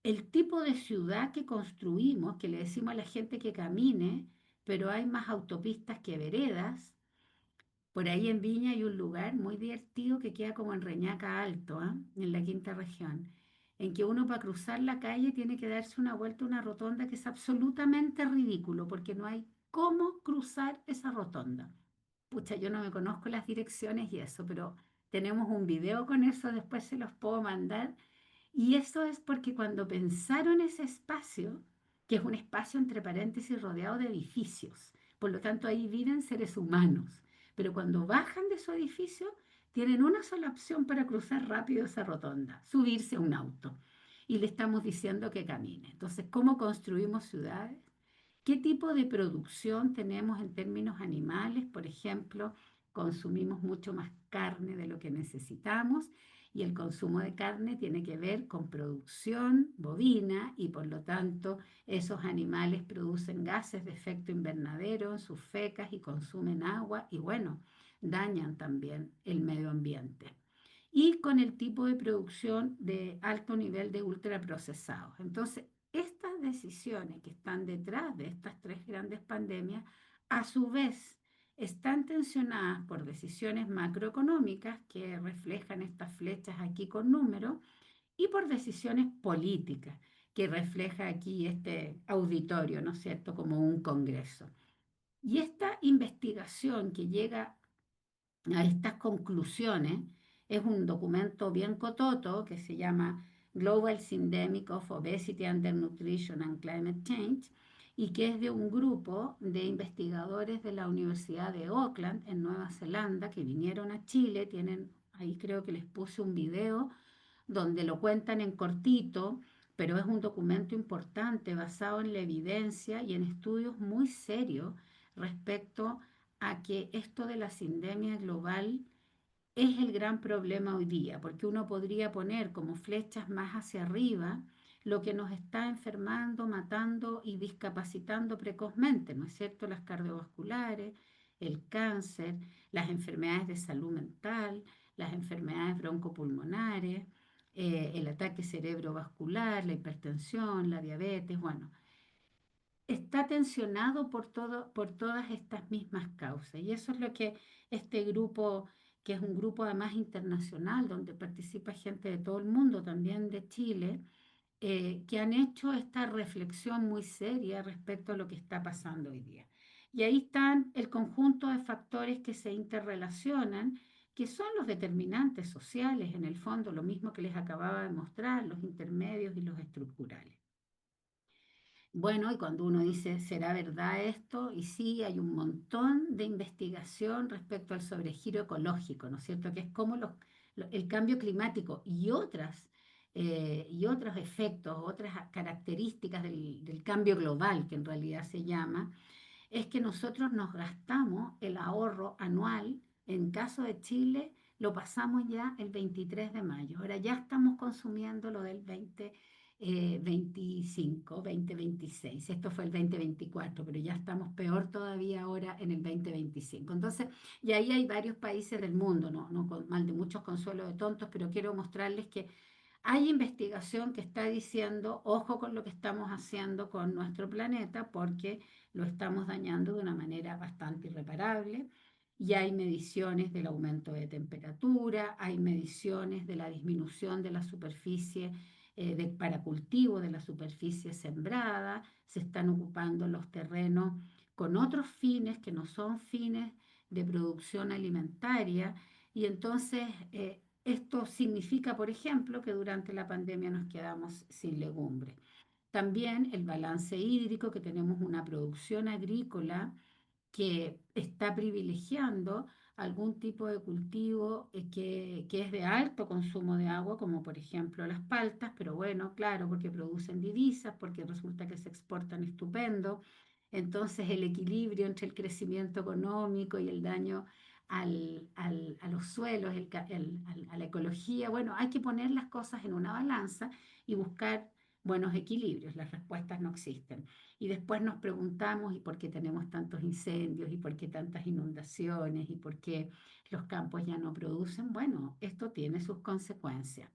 Speaker 3: el tipo de ciudad que construimos, que le decimos a la gente que camine, pero hay más autopistas que veredas. Por ahí en Viña hay un lugar muy divertido que queda como en Reñaca Alto, ¿ah? En la quinta región, en que uno para cruzar la calle tiene que darse una vuelta a una rotonda que es absolutamente ridículo, porque no hay cómo cruzar esa rotonda. Pucha, yo no me conozco las direcciones y eso, pero tenemos un video con eso, después se los puedo mandar y eso es porque cuando pensaron ese espacio, que es un espacio entre paréntesis rodeado de edificios, por lo tanto ahí viven seres humanos, pero cuando bajan de su edificio tienen una sola opción para cruzar rápido esa rotonda, subirse a un auto. Y le estamos diciendo que camine. Entonces, ¿cómo construimos ciudades? ¿Qué tipo de producción tenemos en términos animales? Por ejemplo, consumimos mucho más carne de lo que necesitamos y el consumo de carne tiene que ver con producción bovina y por lo tanto esos animales producen gases de efecto invernadero en sus fecas y consumen agua y bueno, dañan también el medio ambiente. Y con el tipo de producción de alto nivel de ultraprocesados. Entonces, estas decisiones que están detrás de estas tres grandes pandemias, a su vez, están tensionadas por decisiones macroeconómicas que reflejan estas flechas aquí con números y por decisiones políticas que refleja aquí este auditorio, ¿no es cierto?, como un congreso. Y esta investigación que llega a estas conclusiones es un documento bien cototo que se llama Global Syndemic of Obesity, Undernutrition and Climate Change y que es de un grupo de investigadores de la Universidad de Auckland en Nueva Zelanda que vinieron a Chile, tienen ahí creo que les puse un video donde lo cuentan en cortito, pero es un documento importante basado en la evidencia y en estudios muy serios respecto a que esto de la sindemia global es el gran problema hoy día, porque uno podría poner como flechas más hacia arriba lo que nos está enfermando, matando y discapacitando precozmente, ¿no es cierto? Las cardiovasculares, el cáncer, las enfermedades de salud mental, las enfermedades broncopulmonares, el ataque cerebrovascular, la hipertensión, la diabetes, bueno, está tensionado por todas estas mismas causas. Y eso es lo que este grupo, que es un grupo además internacional, donde participa gente de todo el mundo, también de Chile, que han hecho esta reflexión muy seria respecto a lo que está pasando hoy día. Y ahí están el conjunto de factores que se interrelacionan, que son los determinantes sociales, en el fondo, lo mismo que les acababa de mostrar, los intermedios y los estructurales. Bueno, y cuando uno dice, ¿será verdad esto? Y sí, hay un montón de investigación respecto al sobregiro ecológico, ¿no es cierto? Que es como el cambio climático y otros efectos, otras características del cambio global, que en realidad se llama, es que nosotros nos gastamos el ahorro anual, en caso de Chile, lo pasamos ya el 23 de mayo. Ahora ya estamos consumiendo lo del 2025, 2026. Esto fue el 2024, pero ya estamos peor todavía ahora en el 2025. Entonces, y ahí hay varios países del mundo, no con mal de muchos consuelos de tontos, pero quiero mostrarles que hay investigación que está diciendo, ojo con lo que estamos haciendo con nuestro planeta, porque lo estamos dañando de una manera bastante irreparable. Y hay mediciones del aumento de temperatura, hay mediciones de la disminución de la superficie para cultivo de la superficie sembrada, se están ocupando los terrenos con otros fines que no son fines de producción alimentaria y entonces esto significa, por ejemplo, que durante la pandemia nos quedamos sin legumbres. También el balance hídrico, que tenemos una producción agrícola que está privilegiando algún tipo de cultivo que es de alto consumo de agua, como por ejemplo las paltas, pero bueno, claro, porque producen divisas, porque resulta que se exportan estupendo. Entonces el equilibrio entre el crecimiento económico y el daño a los suelos, a la ecología, bueno, hay que poner las cosas en una balanza y buscar buenos equilibrios. Las respuestas no existen. Y después nos preguntamos, ¿y por qué tenemos tantos incendios? ¿Y por qué tantas inundaciones? ¿Y por qué los campos ya no producen? Bueno, esto tiene sus consecuencias.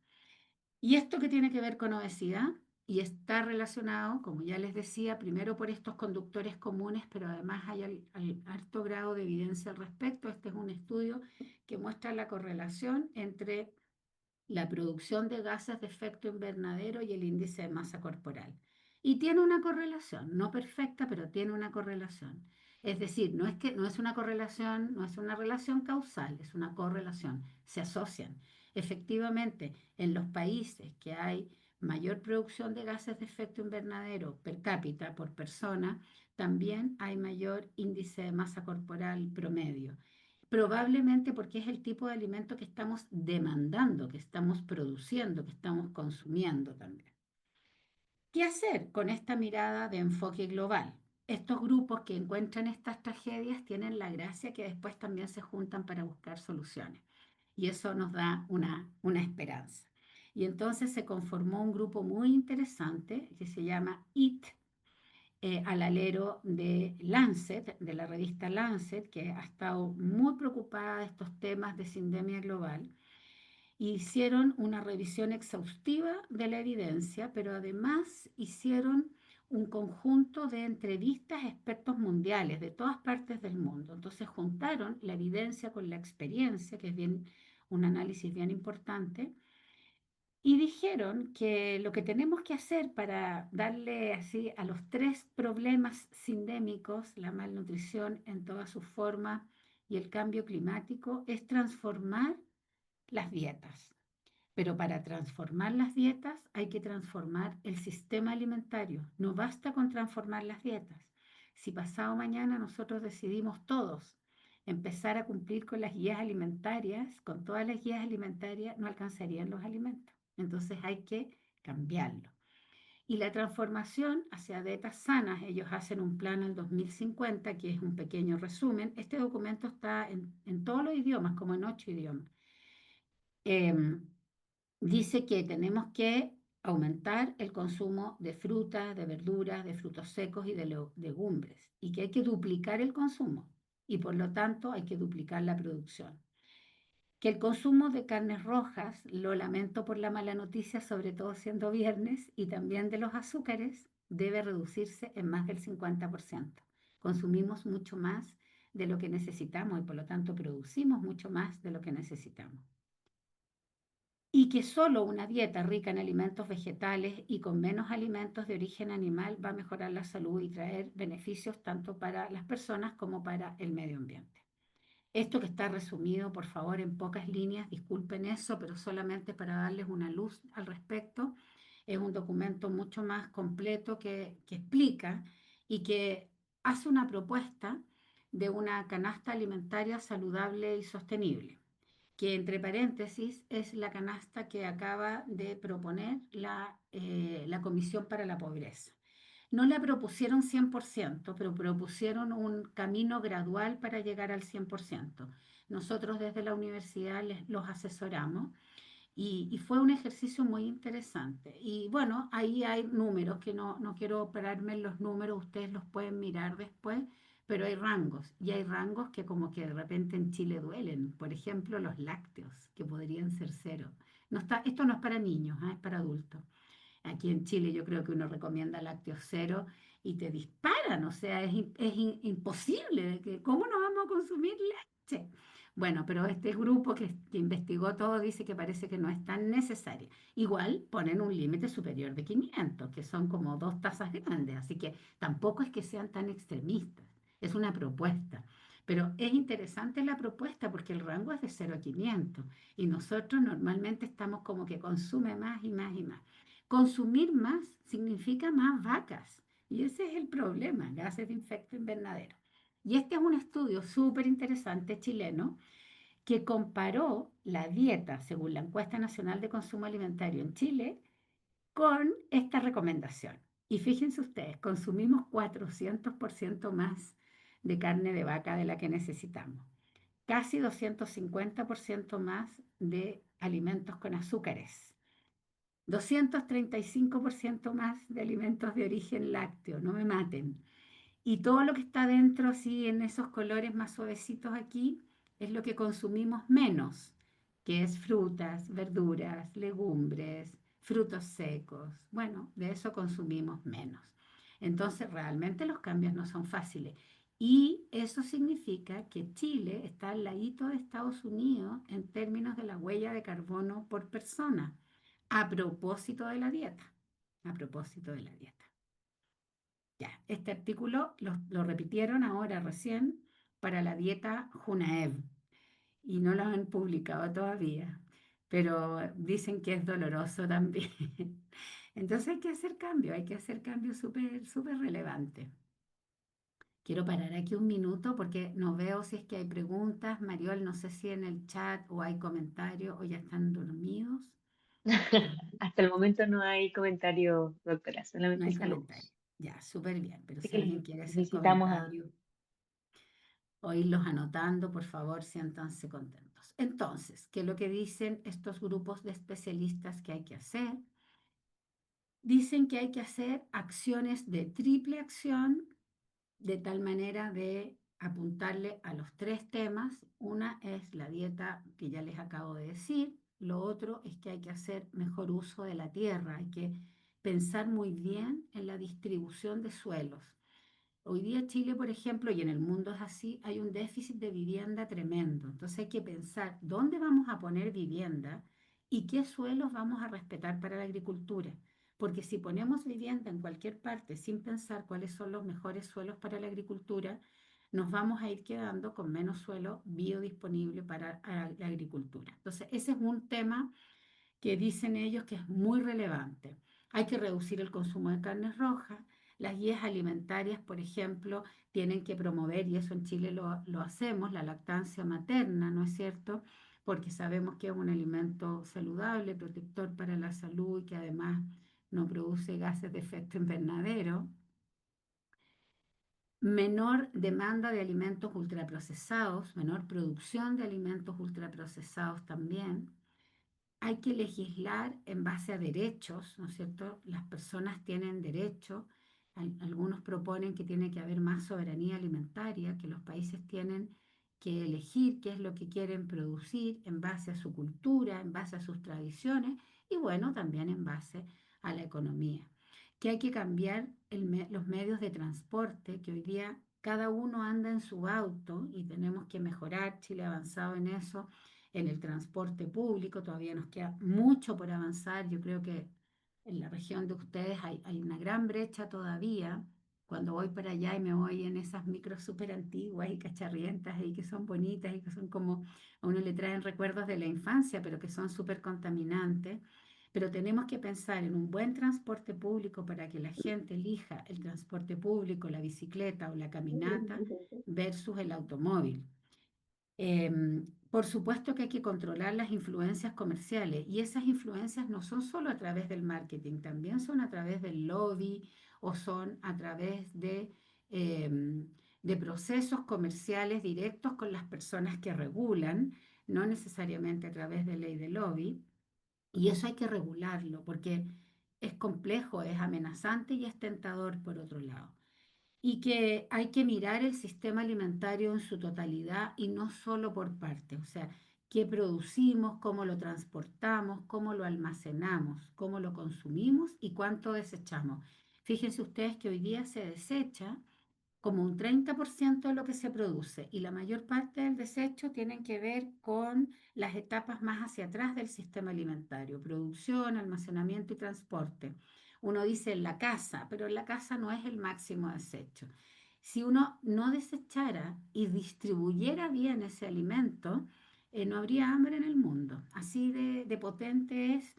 Speaker 3: ¿Y esto qué tiene que ver con obesidad? Y está relacionado, como ya les decía, primero por estos conductores comunes, pero además hay alto grado de evidencia al respecto. Este es un estudio que muestra la correlación entre la producción de gases de efecto invernadero y el índice de masa corporal. Y tiene una correlación, no perfecta, pero tiene una correlación. Es decir, no es una correlación, no es una relación causal, es una correlación, se asocian. Efectivamente, en los países que hay mayor producción de gases de efecto invernadero per cápita por persona, también hay mayor índice de masa corporal promedio. Probablemente porque es el tipo de alimento que estamos demandando, que estamos produciendo, que estamos consumiendo también. ¿Qué hacer con esta mirada de enfoque global? Estos grupos que encuentran estas tragedias tienen la gracia que después también se juntan para buscar soluciones. Y eso nos da una esperanza. Y entonces se conformó un grupo muy interesante que se llama IT, al alero de Lancet, de la revista Lancet, que ha estado muy preocupada de estos temas de sindemia global. Hicieron una revisión exhaustiva de la evidencia, pero además hicieron un conjunto de entrevistas a expertos mundiales de todas partes del mundo. Entonces juntaron la evidencia con la experiencia, que es bien, un análisis bien importante, y dijeron que lo que tenemos que hacer para darle así a los tres problemas sindémicos, la malnutrición en todas sus formas y el cambio climático, es transformar las dietas. Pero para transformar las dietas hay que transformar el sistema alimentario. No basta con transformar las dietas. Si pasado mañana nosotros decidimos todos empezar a cumplir con las guías alimentarias, con todas las guías alimentarias, no alcanzarían los alimentos. Entonces hay que cambiarlo. Y la transformación hacia dietas sanas, ellos hacen un plan al 2050, que es un pequeño resumen. Este documento está en todos los idiomas, como en 8 idiomas. Dice que tenemos que aumentar el consumo de frutas, de verduras, de frutos secos y de legumbres, y que hay que duplicar el consumo, y por lo tanto hay que duplicar la producción. Que el consumo de carnes rojas, lo lamento por la mala noticia, sobre todo siendo viernes, y también de los azúcares, debe reducirse en más del 50%. Consumimos mucho más de lo que necesitamos y por lo tanto producimos mucho más de lo que necesitamos. Y que solo una dieta rica en alimentos vegetales y con menos alimentos de origen animal va a mejorar la salud y traer beneficios tanto para las personas como para el medio ambiente. Esto que está resumido, por favor, en pocas líneas, disculpen eso, pero solamente para darles una luz al respecto, es un documento mucho más completo que explica y que hace una propuesta de una canasta alimentaria saludable y sostenible, que entre paréntesis es la canasta que acaba de proponer la Comisión para la Pobreza. No la propusieron 100%, pero propusieron un camino gradual para llegar al 100%. Nosotros desde la universidad los asesoramos y fue un ejercicio muy interesante. Y bueno, ahí hay números que no quiero pararme en los números, ustedes los pueden mirar después, pero hay rangos y hay rangos que como que de repente en Chile duelen. Por ejemplo, los lácteos, que podrían ser cero. No está, esto no es para niños, es para adultos. Aquí en Chile yo creo que uno recomienda lácteos cero y te disparan, o sea, es imposible. ¿Cómo no vamos a consumir leche? Bueno, pero este grupo que investigó todo dice que parece que no es tan necesaria. Igual ponen un límite superior de 500, que son como 2 tazas grandes, así que tampoco es que sean tan extremistas. Es una propuesta. Pero es interesante la propuesta porque el rango es de 0 a 500 y nosotros normalmente estamos como que consume más y más y más. Consumir más significa más vacas y ese es el problema, gases de efecto invernadero. Y este es un estudio súper interesante chileno que comparó la dieta según la encuesta nacional de consumo alimentario en Chile con esta recomendación. Y fíjense ustedes, consumimos 400% más de carne de vaca de la que necesitamos, casi 250% más de alimentos con azúcares, 235% más de alimentos de origen lácteo, no me maten. Y todo lo que está dentro, así en esos colores más suavecitos aquí, es lo que consumimos menos, que es frutas, verduras, legumbres, frutos secos. Bueno, de eso consumimos menos. Entonces, realmente los cambios no son fáciles. Y eso significa que Chile está al ladito de Estados Unidos en términos de la huella de carbono por persona, a propósito de la dieta. A propósito de la dieta. Ya, este artículo lo repitieron ahora recién para la dieta Junaev y no lo han publicado todavía, pero dicen que es doloroso también. Entonces hay que hacer cambios súper, súper relevantes. Quiero parar aquí un minuto porque no veo si es que hay preguntas. Mariol, no sé si en el chat o hay comentarios o ya están dormidos.
Speaker 1: Hasta el momento no hay comentario, doctora,
Speaker 3: No
Speaker 1: solamente
Speaker 3: hay comentario.
Speaker 1: saludos.
Speaker 3: Ya, súper bien, pero
Speaker 1: Así
Speaker 3: si
Speaker 1: que
Speaker 3: alguien quiere hacer
Speaker 1: necesitamos a...
Speaker 3: comentario o irlos anotando, por favor, siéntanse contentos. Entonces, ¿qué es lo que dicen estos grupos de especialistas que hay que hacer? Dicen que hay que hacer acciones de triple acción de tal manera de apuntarle a los 3 temas. Una es la dieta que ya les acabo de decir. Lo otro es que hay que hacer mejor uso de la tierra. Hay que pensar muy bien en la distribución de suelos. Hoy día Chile, por ejemplo, y en el mundo es así, hay un déficit de vivienda tremendo. Entonces hay que pensar dónde vamos a poner vivienda y qué suelos vamos a respetar para la agricultura. Porque si ponemos vivienda en cualquier parte sin pensar cuáles son los mejores suelos para la agricultura, nos vamos a ir quedando con menos suelo biodisponible para la agricultura. Entonces, ese es un tema que dicen ellos que es muy relevante. Hay que reducir el consumo de carnes rojas. Las guías alimentarias, por ejemplo, tienen que promover, y eso en Chile lo hacemos, la lactancia materna, ¿no es cierto? Porque sabemos que es un alimento saludable, protector para la salud y que además no produce gases de efecto invernadero. Menor demanda de alimentos ultraprocesados, menor producción de alimentos ultraprocesados también. Hay que legislar en base a derechos, ¿no es cierto? Las personas tienen derecho. Algunos proponen que tiene que haber más soberanía alimentaria, que los países tienen que elegir qué es lo que quieren producir en base a su cultura, en base a sus tradiciones y bueno, también en base a la economía. Que hay que cambiar los medios de transporte, que hoy día cada uno anda en su auto y tenemos que mejorar. Chile ha avanzado en eso en el transporte público, todavía nos queda mucho por avanzar. Yo creo que en la región de ustedes hay una gran brecha todavía. Cuando voy para allá y me voy en esas micros súper antiguas y cacharrientas y que son bonitas y que son como a uno le traen recuerdos de la infancia, pero que son súper contaminantes. Pero tenemos que pensar en un buen transporte público para que la gente elija el transporte público, la bicicleta o la caminata versus el automóvil. Por supuesto que hay que controlar las influencias comerciales y esas influencias no son solo a través del marketing, también son a través del lobby o son a través de procesos comerciales directos con las personas que regulan, no necesariamente a través de ley de lobby. Y eso hay que regularlo porque es complejo, es amenazante y es tentador por otro lado y que hay que mirar el sistema alimentario en su totalidad y no solo por partes, o sea, qué producimos, cómo lo transportamos, cómo lo almacenamos, cómo lo consumimos y cuánto desechamos. Fíjense ustedes que hoy día se desecha como un 30% de lo que se produce, y la mayor parte del desecho tienen que ver con las etapas más hacia atrás del sistema alimentario: producción, almacenamiento y transporte. Uno dice en la casa, pero en la casa no es el máximo desecho. Si uno no desechara y distribuyera bien ese alimento, no habría hambre en el mundo. Así de potente es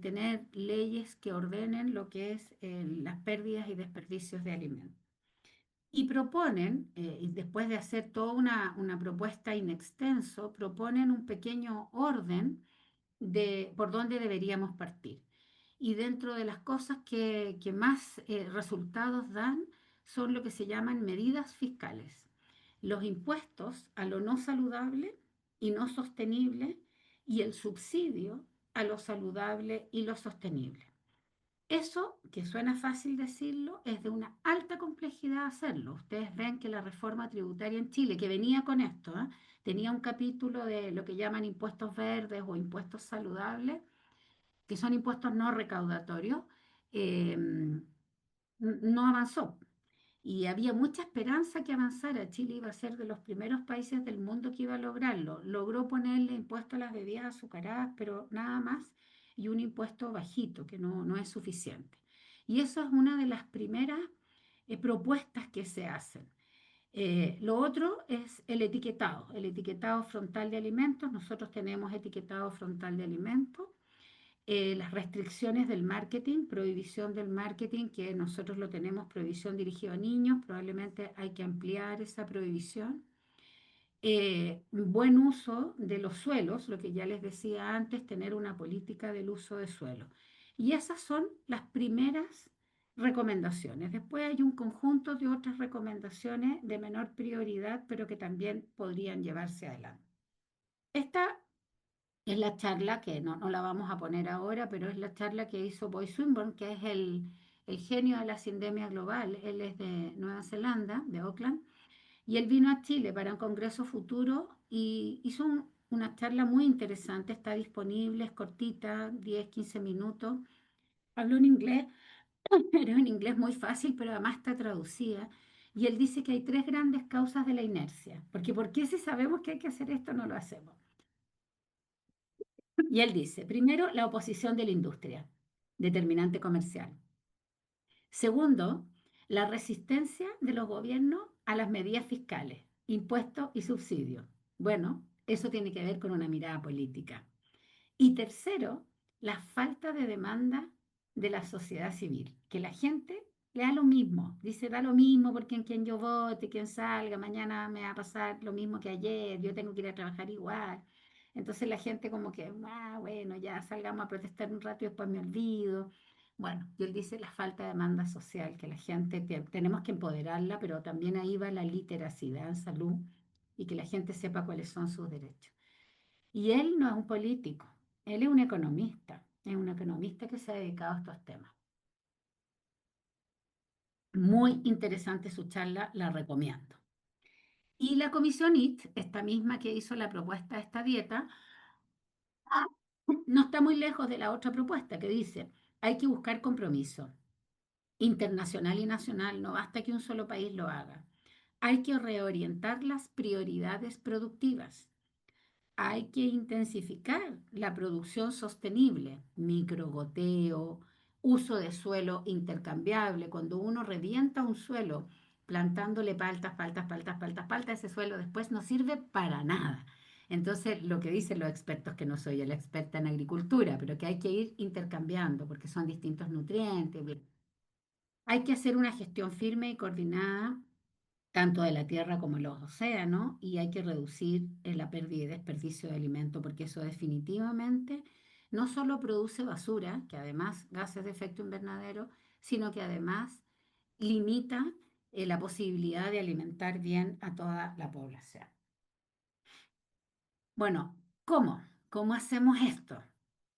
Speaker 3: tener leyes que ordenen lo que es las pérdidas y desperdicios de alimentos. Y proponen, y después de hacer toda una propuesta in extenso, proponen un pequeño orden de por dónde deberíamos partir. Y dentro de las cosas que más resultados dan son lo que se llaman medidas fiscales. Los impuestos a lo no saludable y no sostenible, y el subsidio a lo saludable y lo sostenible. Eso, que suena fácil decirlo, es de una alta complejidad hacerlo. Ustedes ven que la reforma tributaria en Chile, que venía con esto, tenía un capítulo de lo que llaman impuestos verdes o impuestos saludables, que son impuestos no recaudatorios, eh, no avanzó. Y había mucha esperanza que avanzara. Chile iba a ser de los primeros países del mundo que iba a lograrlo. Logró ponerle impuesto a las bebidas azucaradas, pero nada más, y un impuesto bajito, que no es suficiente. Y eso es una de las primeras propuestas que se hacen. Lo otro es el etiquetado frontal de alimentos. Nosotros tenemos etiquetado frontal de alimentos. Las restricciones del marketing, prohibición del marketing, que nosotros lo tenemos, prohibición dirigida a niños, probablemente hay que ampliar esa prohibición. Buen uso de los suelos, lo que ya les decía antes, tener una política del uso de suelo. Y esas son las primeras recomendaciones. Después hay un conjunto de otras recomendaciones de menor prioridad, pero que también podrían llevarse adelante. Esta es la charla, que no la vamos a poner ahora, pero es la charla que hizo Boy Swinburne, que es el genio de la sindemia global. Él es de Nueva Zelanda, de Auckland, y él vino a Chile para un congreso futuro y hizo una charla muy interesante. Está disponible, es cortita, 10, 15 minutos. Habló en inglés, pero en inglés muy fácil, pero además está traducida. Y él dice que hay tres grandes causas de la inercia, porque ¿por qué si sabemos que hay que hacer esto no lo hacemos? Y él dice, primero, la oposición de la industria, determinante comercial. Segundo, la resistencia de los gobiernos a las medidas fiscales, impuestos y subsidios. Bueno, eso tiene que ver con una mirada política. Y tercero, la falta de demanda de la sociedad civil, que la gente le da lo mismo, dice, da lo mismo porque en quien yo vote, quien salga, mañana me va a pasar lo mismo que ayer, yo tengo que ir a trabajar igual. Entonces la gente como que, bueno, ya salgamos a protestar un rato y después me olvido. Bueno, y él dice la falta de demanda social, que la gente, tenemos que empoderarla, pero también ahí va la literacidad en salud y que la gente sepa cuáles son sus derechos. Y él no es un político, él es un economista que se ha dedicado a estos temas. Muy interesante su charla, la recomiendo. Y la comisión IT, esta misma que hizo la propuesta de esta dieta, no está muy lejos de la otra propuesta que dice, hay que buscar compromiso internacional y nacional, no basta que un solo país lo haga. Hay que reorientar las prioridades productivas. Hay que intensificar la producción sostenible, microgoteo, uso de suelo intercambiable. Cuando uno revienta un suelo plantándole paltas, paltas, paltas, paltas, paltas, ese suelo después no sirve para nada. Entonces, lo que dicen los expertos, que no soy la experta en agricultura, pero que hay que ir intercambiando porque son distintos nutrientes. Hay que hacer una gestión firme y coordinada tanto de la tierra como de los océanos, y hay que reducir la pérdida y desperdicio de alimentos, porque eso definitivamente no solo produce basura, que además gases de efecto invernadero, sino que además limita la posibilidad de alimentar bien a toda la población. Bueno, ¿cómo? ¿Cómo hacemos esto?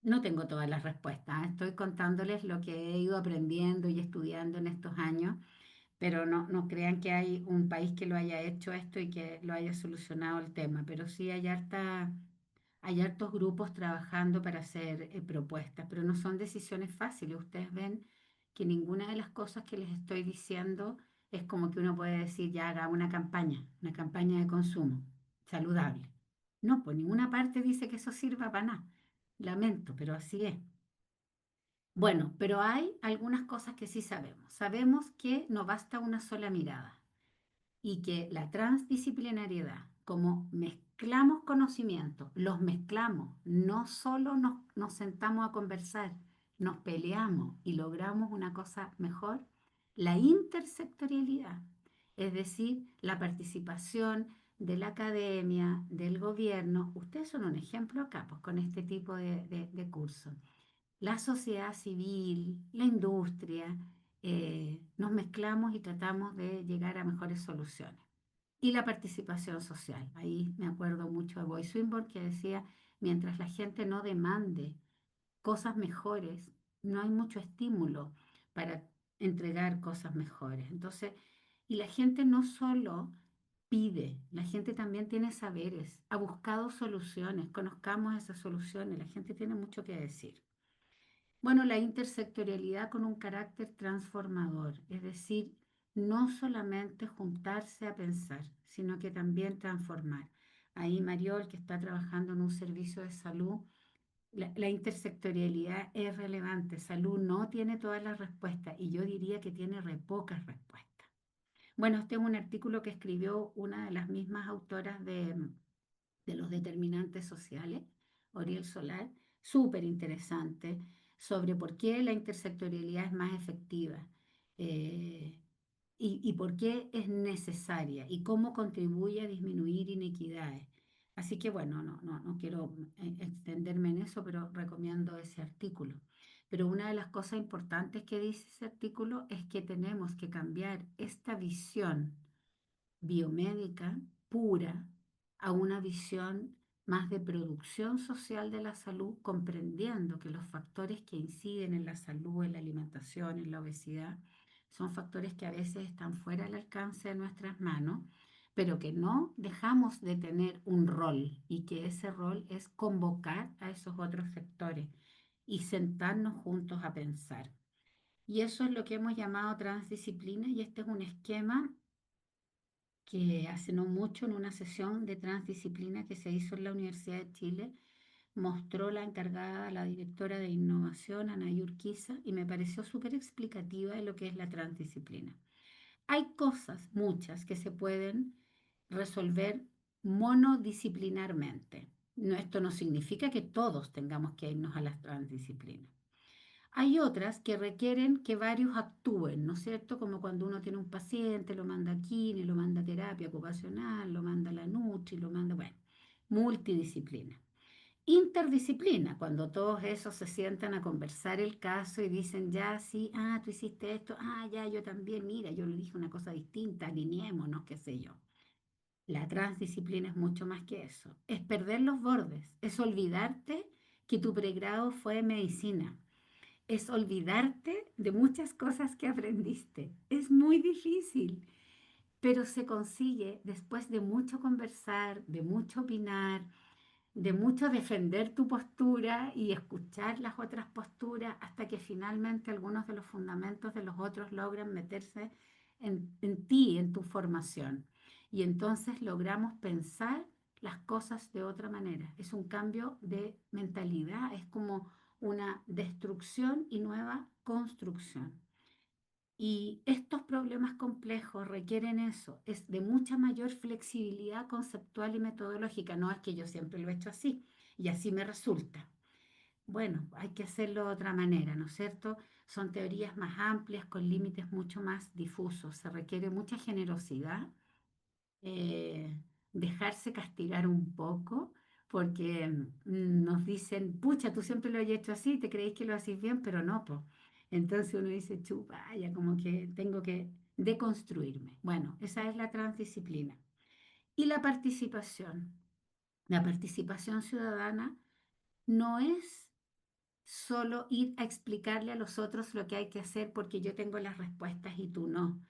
Speaker 3: No tengo todas las respuestas, estoy contándoles lo que he ido aprendiendo y estudiando en estos años, pero no crean que hay un país que lo haya hecho esto y que lo haya solucionado el tema, pero sí hay hartos grupos trabajando para hacer propuestas, pero no son decisiones fáciles. Ustedes ven que ninguna de las cosas que les estoy diciendo es como que uno puede decir, ya haga una campaña de consumo saludable. No, por ninguna parte dice que eso sirva para nada. Lamento, pero así es. Bueno, pero hay algunas cosas que sí sabemos. Sabemos que no basta una sola mirada y que la transdisciplinariedad, como mezclamos conocimientos, los mezclamos, no solo nos sentamos a conversar, nos peleamos y logramos una cosa mejor, la intersectorialidad, es decir, la participación de la academia, del gobierno. Ustedes son un ejemplo acá, pues con este tipo de cursos. La sociedad civil, la industria, nos mezclamos y tratamos de llegar a mejores soluciones. Y la participación social. Ahí me acuerdo mucho de Boy Swinburne que decía, mientras la gente no demande cosas mejores, no hay mucho estímulo para entregar cosas mejores. Entonces, y la gente no solo pide, la gente también tiene saberes, ha buscado soluciones, conozcamos esas soluciones, la gente tiene mucho que decir. Bueno, la intersectorialidad con un carácter transformador, es decir, no solamente juntarse a pensar, sino que también transformar. Ahí Mariol, que está trabajando en un servicio de salud, la intersectorialidad es relevante. Salud no tiene todas las respuestas y yo diría que tiene re pocas respuestas. Bueno, este es un artículo que escribió una de las mismas autoras de los determinantes sociales, Oriel Solar, súper interesante, sobre por qué la intersectorialidad es más efectiva eh, y por qué es necesaria y cómo contribuye a disminuir inequidades. Así que bueno, no quiero extenderme en eso, pero recomiendo ese artículo. Pero una de las cosas importantes que dice ese artículo es que tenemos que cambiar esta visión biomédica pura a una visión más de producción social de la salud, comprendiendo que los factores que inciden en la salud, en la alimentación, en la obesidad, son factores que a veces están fuera del alcance de nuestras manos, pero que no dejamos de tener un rol y que ese rol es convocar a esos otros sectores y sentarnos juntos a pensar. Y eso es lo que hemos llamado transdisciplina y este es un esquema que hace no mucho en una sesión de transdisciplina que se hizo en la Universidad de Chile, mostró la encargada, la directora de innovación, Ana Urquiza, y me pareció súper explicativa de lo que es la transdisciplina. Hay cosas, muchas, que se pueden resolver monodisciplinarmente. No, esto no significa que todos tengamos que irnos a las transdisciplinas. Hay otras que requieren que varios actúen, ¿no es cierto? Como cuando uno tiene un paciente, lo manda a kine, lo manda a terapia ocupacional, lo manda a la Nutri, lo manda, bueno, multidisciplina. Interdisciplina, cuando todos esos se sientan a conversar el caso y dicen, ya, sí, ah, tú hiciste esto, ah, ya, yo también, mira, yo le dije una cosa distinta, alineémonos, qué sé yo. La transdisciplina es mucho más que eso. Es perder los bordes, es olvidarte que tu pregrado fue medicina, es olvidarte de muchas cosas que aprendiste. Es muy difícil, pero se consigue después de mucho conversar, de mucho opinar, de mucho defender tu postura y escuchar las otras posturas hasta que finalmente algunos de los fundamentos de los otros logran meterse en ti, en tu formación. Y entonces logramos pensar las cosas de otra manera. Es un cambio de mentalidad, es como una destrucción y nueva construcción. Y estos problemas complejos requieren eso, es de mucha mayor flexibilidad conceptual y metodológica. No es que yo siempre lo he hecho así y así me resulta. Bueno, hay que hacerlo de otra manera, ¿no es cierto? Son teorías más amplias con límites mucho más difusos. Se requiere mucha generosidad, eh, dejarse castigar un poco, porque nos dicen, pucha, tú siempre lo has hecho así, te creéis que lo haces bien, pero no, pues. Entonces uno dice, chupa, ya como que tengo que deconstruirme. Bueno, esa es la transdisciplina. Y la participación. La participación ciudadana no es solo ir a explicarle a los otros lo que hay que hacer porque yo tengo las respuestas y tú no,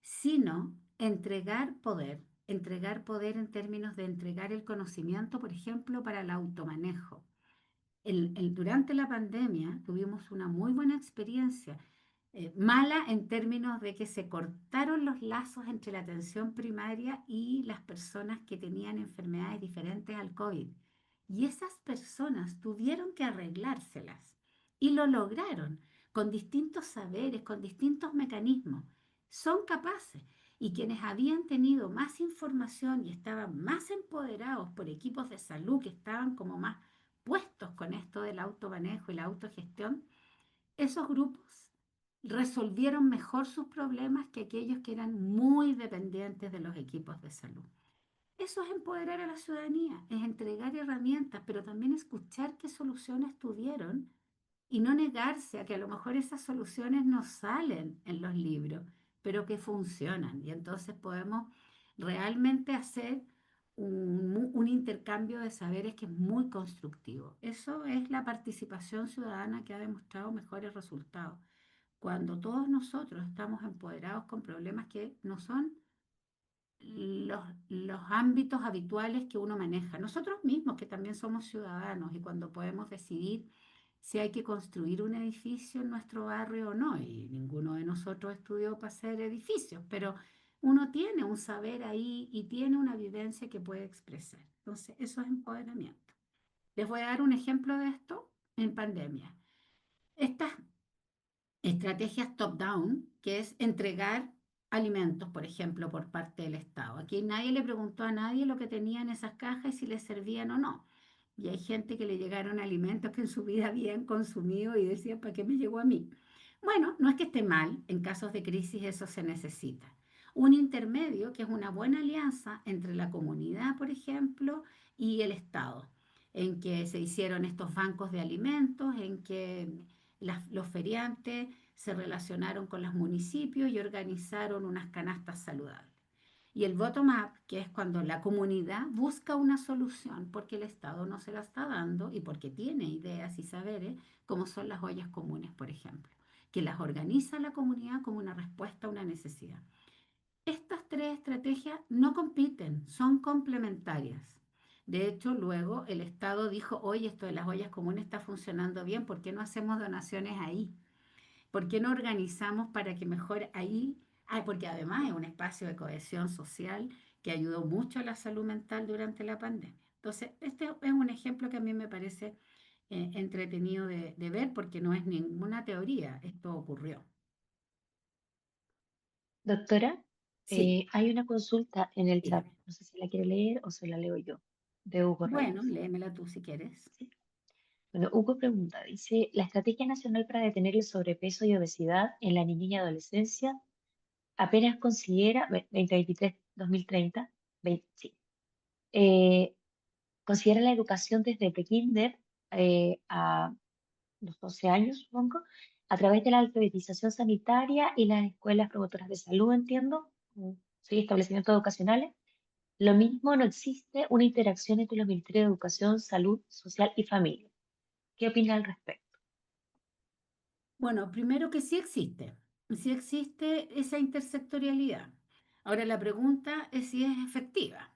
Speaker 3: sino entregar poder en términos de entregar el conocimiento, por ejemplo, para el automanejo. Durante la pandemia tuvimos una muy buena experiencia. Mala en términos de que se cortaron los lazos entre la atención primaria y las personas que tenían enfermedades diferentes al COVID. Y esas personas tuvieron que arreglárselas y lo lograron con distintos saberes, con distintos mecanismos. Son capaces. Y quienes habían tenido más información y estaban más empoderados por equipos de salud que estaban como más puestos con esto del automanejo y la autogestión, esos grupos resolvieron mejor sus problemas que aquellos que eran muy dependientes de los equipos de salud. Eso es empoderar a la ciudadanía, es entregar herramientas, pero también escuchar qué soluciones tuvieron y no negarse a que a lo mejor esas soluciones no salen en los libros, pero que funcionan. Y entonces podemos realmente hacer un intercambio de saberes que es muy constructivo. Eso es la participación ciudadana que ha demostrado mejores resultados. Cuando todos nosotros estamos empoderados con problemas que no son los ámbitos habituales que uno maneja. Nosotros mismos, que también somos ciudadanos, y cuando podemos decidir si hay que construir un edificio en nuestro barrio o no, y ninguno de nosotros estudió para hacer edificios, pero uno tiene un saber ahí y tiene una vivencia que puede expresar. Entonces, eso es empoderamiento. Les voy a dar un ejemplo de esto en pandemia. Estas estrategias top-down, que es entregar alimentos, por ejemplo, por parte del Estado. Aquí nadie le preguntó a nadie lo que tenían esas cajas y si les servían o no. Y hay gente que le llegaron alimentos que en su vida habían consumido y decía, ¿para qué me llegó a mí? Bueno, no es que esté mal, en casos de crisis eso se necesita. Un intermedio, que es una buena alianza entre la comunidad, por ejemplo, y el Estado, en que se hicieron estos bancos de alimentos, en que los feriantes se relacionaron con los municipios y organizaron unas canastas saludables. Y el bottom-up, que es cuando la comunidad busca una solución porque el Estado no se la está dando y porque tiene ideas y saberes, como son las ollas comunes, por ejemplo, que las organiza la comunidad como una respuesta a una necesidad. Estas tres estrategias no compiten, son complementarias. De hecho, luego el Estado dijo, oye, esto de las ollas comunes está funcionando bien, ¿por qué no hacemos donaciones ahí? ¿Por qué no organizamos para que mejor ahí? Porque además es un espacio de cohesión social que ayudó mucho a la salud mental durante la pandemia. Entonces, este es un ejemplo que a mí me parece entretenido de ver porque no es ninguna teoría, esto ocurrió.
Speaker 1: Doctora,
Speaker 3: Sí,
Speaker 1: hay una consulta en el chat.
Speaker 3: dígame.
Speaker 1: No sé si la quiere leer o se la leo yo, de Hugo
Speaker 3: Bueno,
Speaker 1: Reyes.
Speaker 3: léemela tú si quieres.
Speaker 1: ¿Sí? Bueno, Hugo pregunta, dice, la Estrategia Nacional para detener el sobrepeso y obesidad en la niñez y adolescencia apenas considera, 2023-2030, sí, eh, considera la educación desde prekinder a los 12 años, supongo, a través de la alfabetización sanitaria y las escuelas promotoras de salud, entiendo, sí, establecimientos educacionales. Lo mismo, no existe una interacción entre los ministerios de Educación, Salud, Social y Familia. ¿Qué opina al respecto?
Speaker 3: Bueno, primero que sí existe esa intersectorialidad. Ahora la pregunta es si es efectiva.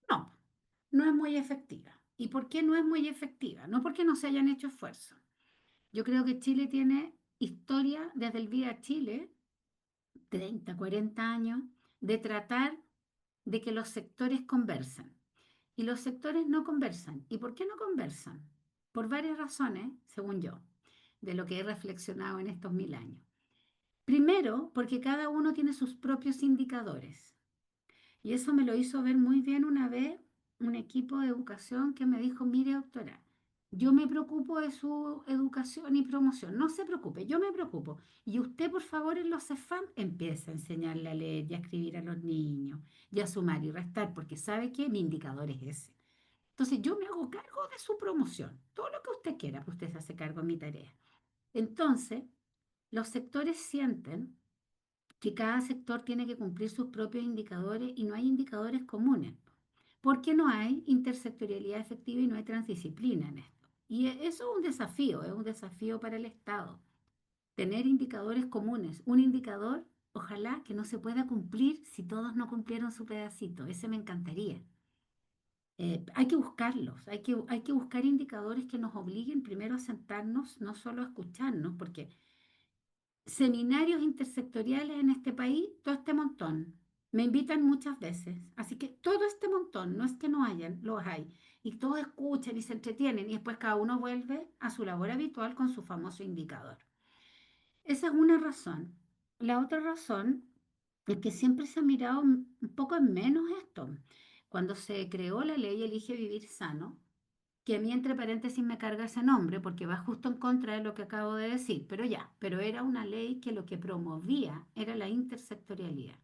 Speaker 3: No, no es muy efectiva. ¿Y por qué no es muy efectiva? No porque no se hayan hecho esfuerzos. Yo creo que Chile tiene historia desde el Vida Chile, 30, 40 años, de tratar de que los sectores conversen. Y los sectores no conversan. ¿Y por qué no conversan? Por varias razones, según yo, de lo que he reflexionado en estos 1000 años. Primero, porque cada uno tiene sus propios indicadores. Y eso me lo hizo ver muy bien una vez un equipo de educación que me dijo, mire doctora, yo me preocupo de su educación y promoción, no se preocupe, yo me preocupo. Y usted, por favor, en los CEFAM empieza a enseñarle a leer y a escribir a los niños, y a sumar y restar, porque sabe que mi indicador es ese. Entonces yo me hago cargo de su promoción, todo lo que usted quiera, pues usted se hace cargo de mi tarea. Entonces, los sectores sienten que cada sector tiene que cumplir sus propios indicadores y no hay indicadores comunes, porque no hay intersectorialidad efectiva y no hay transdisciplina en esto. Y eso es un desafío para el Estado, tener indicadores comunes. Un indicador, ojalá que no se pueda cumplir si todos no cumplieron su pedacito, ese me encantaría. Hay que buscarlos, hay que buscar indicadores que nos obliguen primero a sentarnos, no solo a escucharnos, porque seminarios intersectoriales en este país, todo este montón. Me invitan muchas veces. Así que todo este montón, no es que no hayan, los hay. Y todos escuchan y se entretienen y después cada uno vuelve a su labor habitual con su famoso indicador. Esa es una razón. La otra razón es que siempre se ha mirado un poco en menos esto. Cuando se creó la ley Elige Vivir Sano, que a mí entre paréntesis me carga ese nombre porque va justo en contra de lo que acabo de decir, pero era una ley que lo que promovía era la intersectorialidad.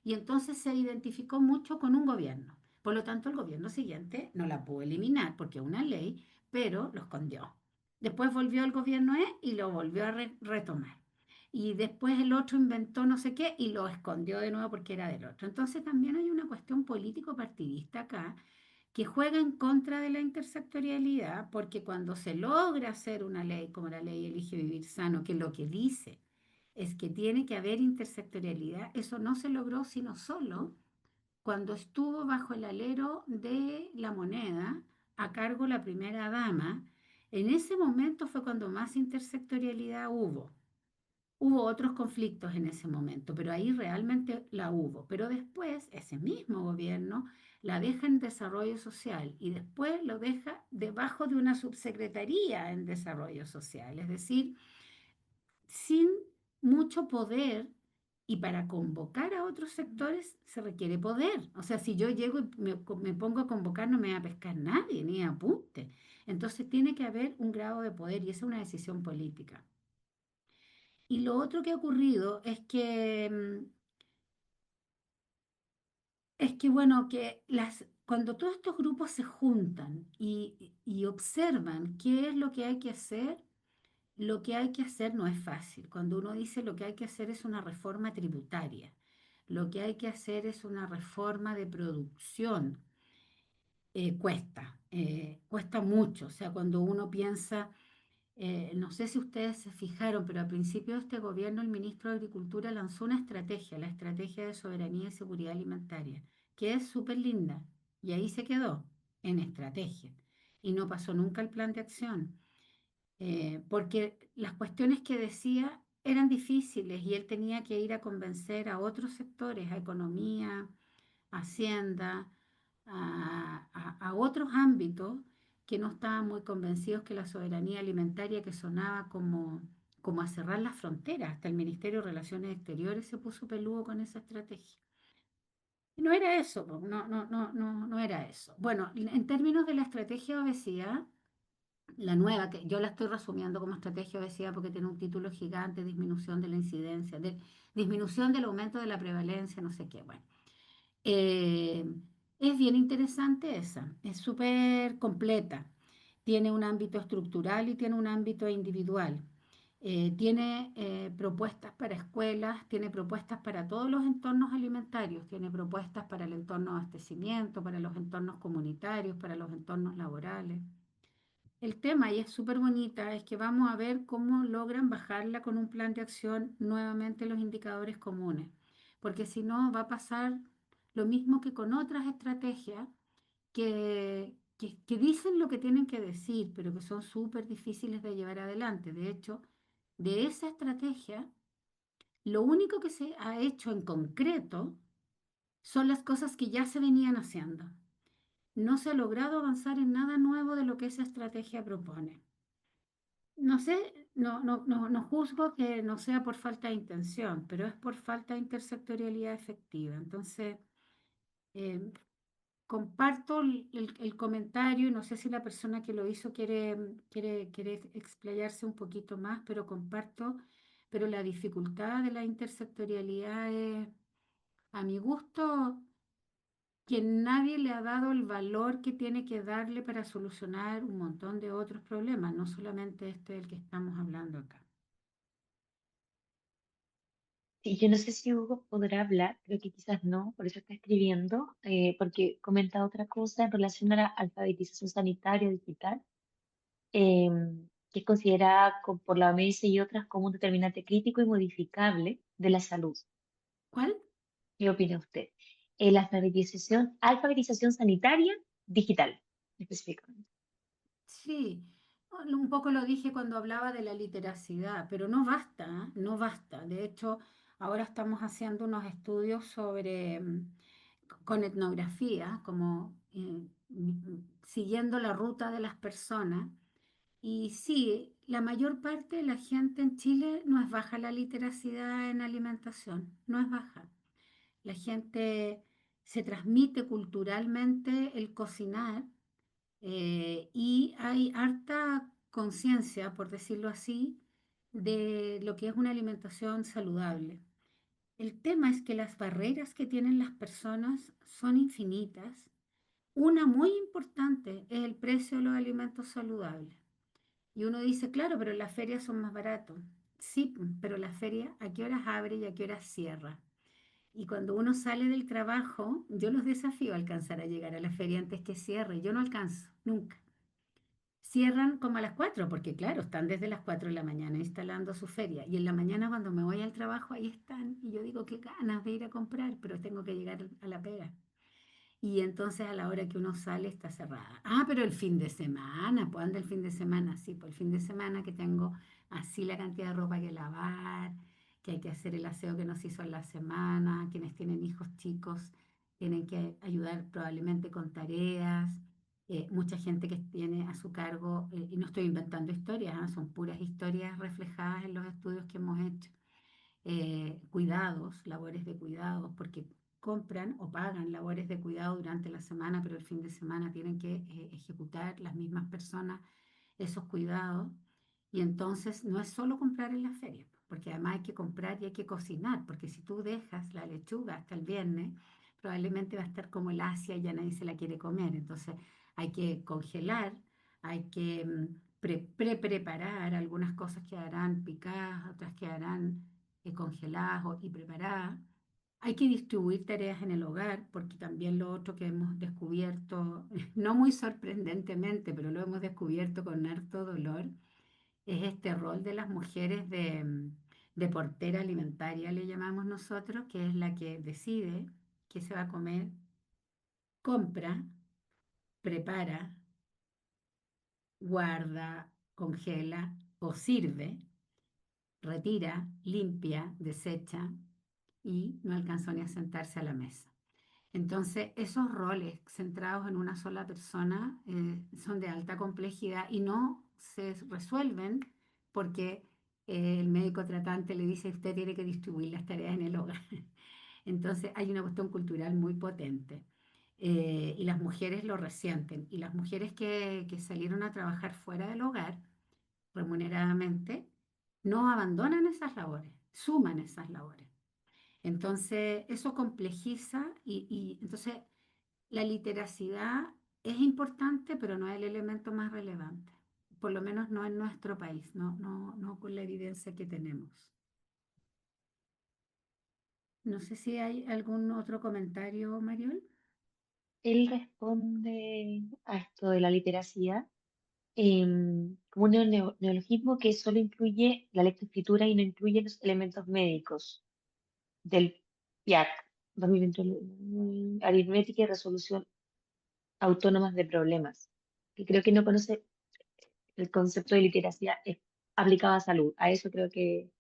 Speaker 3: Y entonces se identificó mucho con un gobierno. Por lo tanto, el gobierno siguiente no la pudo eliminar porque es una ley, pero lo escondió. Después volvió el gobierno y lo volvió a retomar. Y después el otro inventó no sé qué y lo escondió de nuevo porque era del otro. Entonces también hay una cuestión político-partidista acá que juega en contra de la intersectorialidad, porque cuando se logra hacer una ley como la ley Elige Vivir Sano, que lo que dice es que tiene que haber intersectorialidad, eso no se logró sino solo cuando estuvo bajo el alero de la moneda, a cargo la primera dama. En ese momento fue cuando más intersectorialidad hubo. Hubo otros conflictos en ese momento, pero ahí realmente la hubo. Pero después ese mismo gobierno la deja en desarrollo social y después lo deja debajo de una subsecretaría en desarrollo social, es decir, sin mucho poder. Y para convocar a otros sectores se requiere poder. O sea, si yo llego y me pongo a convocar, no me va a pescar nadie, ni apunte. Entonces tiene que haber un grado de poder y esa es una decisión política. Y lo otro que ha ocurrido es que bueno, cuando todos estos grupos se juntan y observan qué es lo que hay que hacer, lo que hay que hacer no es fácil. Cuando uno dice lo que hay que hacer es una reforma tributaria, lo que hay que hacer es una reforma de producción, cuesta mucho. O sea, cuando uno piensa no sé si ustedes se fijaron, pero al principio de este gobierno el ministro de Agricultura lanzó una estrategia, la Estrategia de Soberanía y Seguridad Alimentaria, que es súper linda y ahí se quedó en estrategia y no pasó nunca el plan de acción, porque las cuestiones que decía eran difíciles y él tenía que ir a convencer a otros sectores, a economía, Hacienda, a otros ámbitos que no estaban muy convencidos que la soberanía alimentaria, que sonaba como a cerrar las fronteras, hasta el Ministerio de Relaciones Exteriores se puso peludo con esa estrategia. Y no era eso, no era eso. Bueno, en términos de la estrategia de obesidad, la nueva, que yo la estoy resumiendo como estrategia de obesidad porque tiene un título gigante, disminución de la incidencia, disminución del aumento de la prevalencia, no sé qué, bueno. Eh, es bien interesante esa, es súper completa. Tiene un ámbito estructural y tiene un ámbito individual. Tiene propuestas para escuelas, tiene propuestas para todos los entornos alimentarios, tiene propuestas para el entorno de abastecimiento, para los entornos comunitarios, para los entornos laborales. El tema, y es súper bonita, es que vamos a ver cómo logran bajarla con un plan de acción nuevamente los indicadores comunes, porque si no va a pasar lo mismo que con otras estrategias que dicen lo que tienen que decir, pero que son súper difíciles de llevar adelante. De hecho, de esa estrategia, lo único que se ha hecho en concreto son las cosas que ya se venían haciendo. No se ha logrado avanzar en nada nuevo de lo que esa estrategia propone. No sé, no juzgo que no sea por falta de intención, pero es por falta de intersectorialidad efectiva. Entonces, eh, comparto el comentario y no sé si la persona que lo hizo quiere explayarse un poquito más, pero comparto, pero la dificultad de la intersectorialidad es, a mi gusto, que nadie le ha dado el valor que tiene que darle para solucionar un montón de otros problemas, no solamente este del que estamos hablando acá.
Speaker 1: Sí, yo no sé si Hugo podrá hablar, creo que quizás no, por eso está escribiendo, porque comenta otra cosa en relación a la alfabetización sanitaria digital, que es considerada por la OMS y otras como un determinante crítico y modificable de la salud.
Speaker 3: ¿Cuál?
Speaker 1: ¿Qué opina usted? La alfabetización sanitaria digital, específicamente.
Speaker 3: Sí. Un poco lo dije cuando hablaba de la literacidad, pero no basta, ¿eh? No basta. De hecho, ahora estamos haciendo unos estudios sobre, con etnografía, como siguiendo la ruta de las personas. Y sí, la mayor parte de la gente en Chile no es baja la literacidad en alimentación, no es baja. La gente se transmite culturalmente el cocinar, y hay harta conciencia, por decirlo así, de lo que es una alimentación saludable. El tema es que las barreras que tienen las personas son infinitas. Una muy importante es el precio de los alimentos saludables. Y uno dice, claro, pero las ferias son más baratos. Sí, pero la feria, ¿a qué horas abre y a qué horas cierra? Y cuando uno sale del trabajo, yo los desafío a alcanzar a llegar a la feria antes que cierre. Yo no alcanzo, nunca. Cierran como a las 4 porque claro, están desde las 4 de la mañana instalando su feria. Y en la mañana cuando me voy al trabajo, ahí están. Y yo digo, qué ganas de ir a comprar, pero tengo que llegar a la pega. Y entonces a la hora que uno sale está cerrada. Ah, pero el fin de semana, ¿pues anda el fin de semana? Sí, pues el fin de semana que tengo así la cantidad de ropa que lavar, que hay que hacer el aseo que nos hizo en la semana, quienes tienen hijos chicos tienen que ayudar probablemente con tareas, mucha gente que tiene a su cargo, y no estoy inventando historias, ¿ah? Son puras historias reflejadas en los estudios que hemos hecho, cuidados, labores de cuidados, porque compran o pagan labores de cuidado durante la semana, pero el fin de semana tienen que ejecutar las mismas personas esos cuidados. Y entonces no es solo comprar en la feria, porque además hay que comprar y hay que cocinar, porque si tú dejas la lechuga hasta el viernes, probablemente va a estar como el Asia y ya nadie se la quiere comer. Entonces hay que congelar, hay que preparar, algunas cosas quedarán picadas, otras quedarán congeladas y preparadas. Hay que distribuir tareas en el hogar, porque también lo otro que hemos descubierto, no muy sorprendentemente, pero lo hemos descubierto con harto dolor, es este rol de las mujeres de portera alimentaria, le llamamos nosotros, que es la que decide qué se va a comer, compra, prepara, guarda, congela o sirve, retira, limpia, desecha y no alcanzó ni a sentarse a la mesa. Entonces, esos roles centrados en una sola persona son de alta complejidad y no se resuelven porque el médico tratante le dice usted tiene que distribuir las tareas en el hogar. Entonces, hay una cuestión cultural muy potente, y las mujeres lo resienten. Y las mujeres que salieron a trabajar fuera del hogar remuneradamente no abandonan esas labores, suman esas labores. Entonces, eso complejiza y entonces la literacidad es importante, pero no es el elemento más relevante, por lo menos no en nuestro país, no con la evidencia que tenemos. No sé si hay algún otro comentario, Mariol.
Speaker 1: Él responde a esto de la literacidad como un neologismo que solo incluye la lectoescritura y no incluye los elementos médicos del PIAC, 2021, aritmética y resolución autónomas de problemas, que creo que no conoce el concepto de literacia aplicado a salud. A eso creo que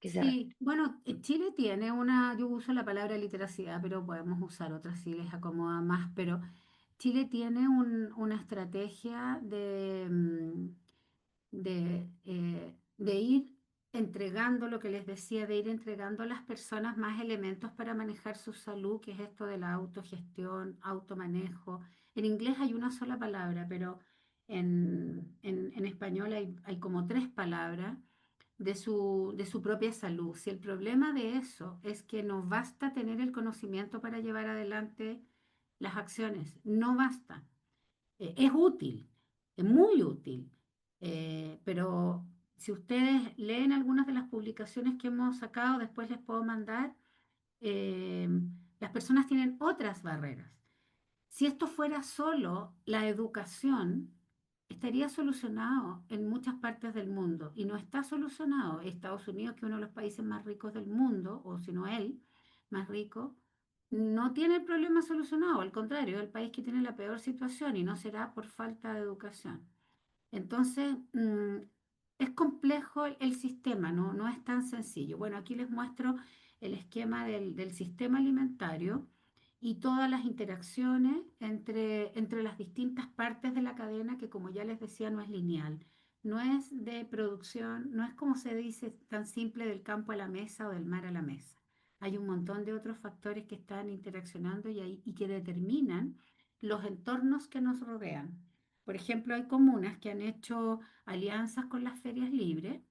Speaker 1: se
Speaker 3: Sí,
Speaker 1: refiere.
Speaker 3: bueno, Chile tiene una, yo uso la palabra literacidad, pero podemos usar otras si les acomoda más, pero Chile tiene una estrategia de ir entregando lo que les decía, de ir entregando a las personas más elementos para manejar su salud, que es esto de la autogestión, automanejo. En inglés hay una sola palabra, pero en español hay como tres palabras de su propia salud. Si el problema de eso es que no basta tener el conocimiento para llevar adelante las acciones, no basta. Es útil, es muy útil, pero si ustedes leen algunas de las publicaciones que hemos sacado, después les puedo mandar, eh, las personas tienen otras barreras. Si esto fuera solo la educación, estaría solucionado en muchas partes del mundo y no está solucionado. Estados Unidos, que es uno de los países más ricos del mundo, o si no él, más rico, no tiene el problema solucionado. Al contrario, es el país que tiene la peor situación y no será por falta de educación. Entonces, es complejo el sistema, ¿no? No es tan sencillo. Bueno, aquí les muestro el esquema del sistema alimentario y todas las interacciones entre las distintas partes de la cadena, que como ya les decía, no es lineal, no es de producción, no es como se dice tan simple del campo a la mesa o del mar a la mesa. Hay un montón de otros factores que están interaccionando y que determinan los entornos que nos rodean. Por ejemplo, hay comunas que han hecho alianzas con las ferias libres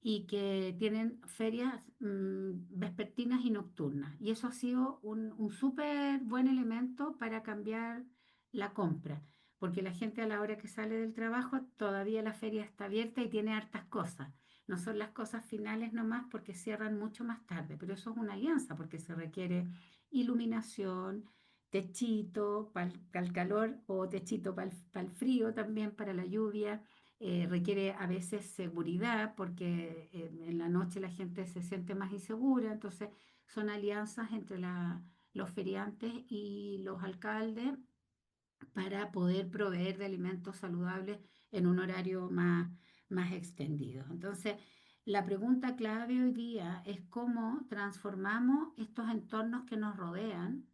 Speaker 3: y que tienen ferias vespertinas y nocturnas. Y eso ha sido un súper buen elemento para cambiar la compra, porque la gente a la hora que sale del trabajo todavía la feria está abierta y tiene hartas cosas. No son las cosas finales nomás porque cierran mucho más tarde, pero eso es una alianza porque se requiere iluminación, techito para el calor o techito para el frío también, para la lluvia. Requiere a veces seguridad porque en la noche la gente se siente más insegura, entonces son alianzas entre los feriantes y los alcaldes para poder proveer de alimentos saludables en un horario más extendido. Entonces, la pregunta clave hoy día es cómo transformamos estos entornos que nos rodean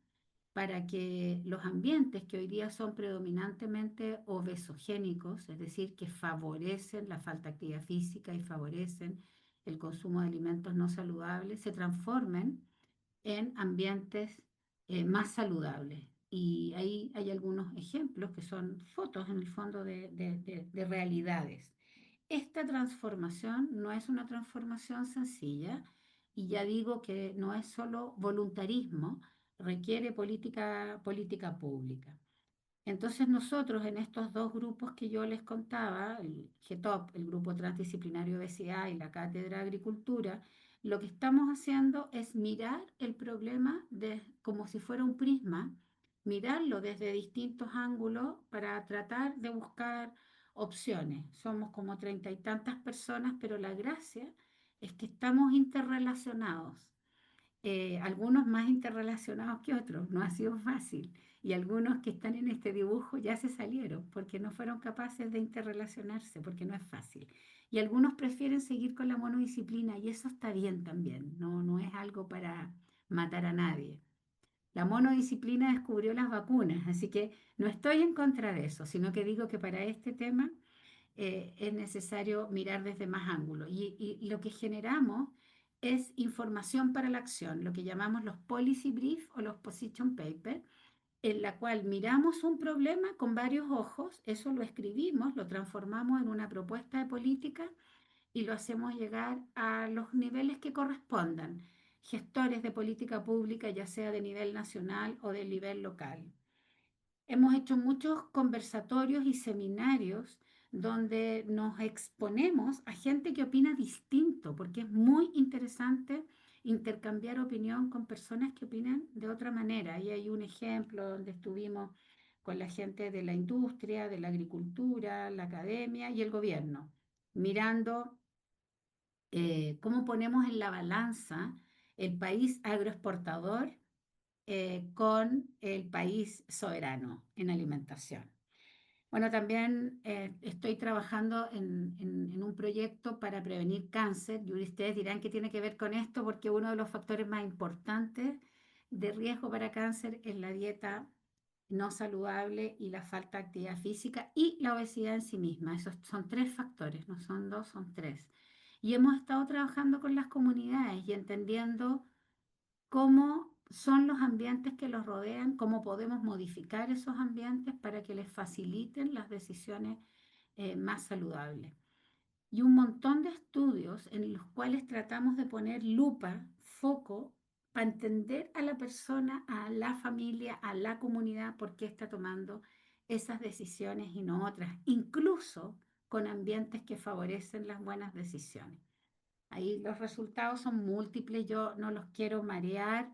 Speaker 3: para que los ambientes que hoy día son predominantemente obesogénicos, es decir, que favorecen la falta de actividad física y favorecen el consumo de alimentos no saludables, se transformen en ambientes más saludables. Y ahí hay algunos ejemplos que son fotos en el fondo de realidades. Esta transformación no es una transformación sencilla y ya digo que no es solo voluntarismo, requiere política pública. Entonces nosotros en estos dos grupos que yo les contaba, el GTOP, el Grupo Transdisciplinario de Obesidad y la Cátedra de Agricultura, lo que estamos haciendo es mirar el problema como si fuera un prisma, mirarlo desde distintos ángulos para tratar de buscar opciones. Somos como 30 y tantas personas, pero la gracia es que estamos interrelacionados, algunos más interrelacionados que otros, no ha sido fácil. Y algunos que están en este dibujo ya se salieron porque no fueron capaces de interrelacionarse, porque no es fácil. Y algunos prefieren seguir con la monodisciplina y eso está bien también, no es algo para matar a nadie. La monodisciplina descubrió las vacunas, así que no estoy en contra de eso, sino que digo que para este tema es necesario mirar desde más ángulos. Y lo que generamos es información para la acción, lo que llamamos los policy brief o los position paper, en la cual miramos un problema con varios ojos, eso lo escribimos, lo transformamos en una propuesta de política y lo hacemos llegar a los niveles que correspondan, gestores de política pública, ya sea de nivel nacional o de nivel local. Hemos hecho muchos conversatorios y seminarios donde nos exponemos a gente que opina distinto, porque es muy interesante intercambiar opinión con personas que opinan de otra manera. Y hay un ejemplo donde estuvimos con la gente de la industria, de la agricultura, la academia y el gobierno, mirando cómo ponemos en la balanza el país agroexportador con el país soberano en alimentación. Bueno, también estoy trabajando en un proyecto para prevenir cáncer y ustedes dirán que tiene que ver con esto porque uno de los factores más importantes de riesgo para cáncer es la dieta no saludable y la falta de actividad física y la obesidad en sí misma. Esos son tres factores, no son dos, son tres. Y hemos estado trabajando con las comunidades y entendiendo cómo son los ambientes que los rodean, cómo podemos modificar esos ambientes para que les faciliten las decisiones más saludables. Y un montón de estudios en los cuales tratamos de poner lupa, foco, para entender a la persona, a la familia, a la comunidad, por qué está tomando esas decisiones y no otras, incluso con ambientes que favorecen las buenas decisiones. Ahí los resultados son múltiples, yo no los quiero marear.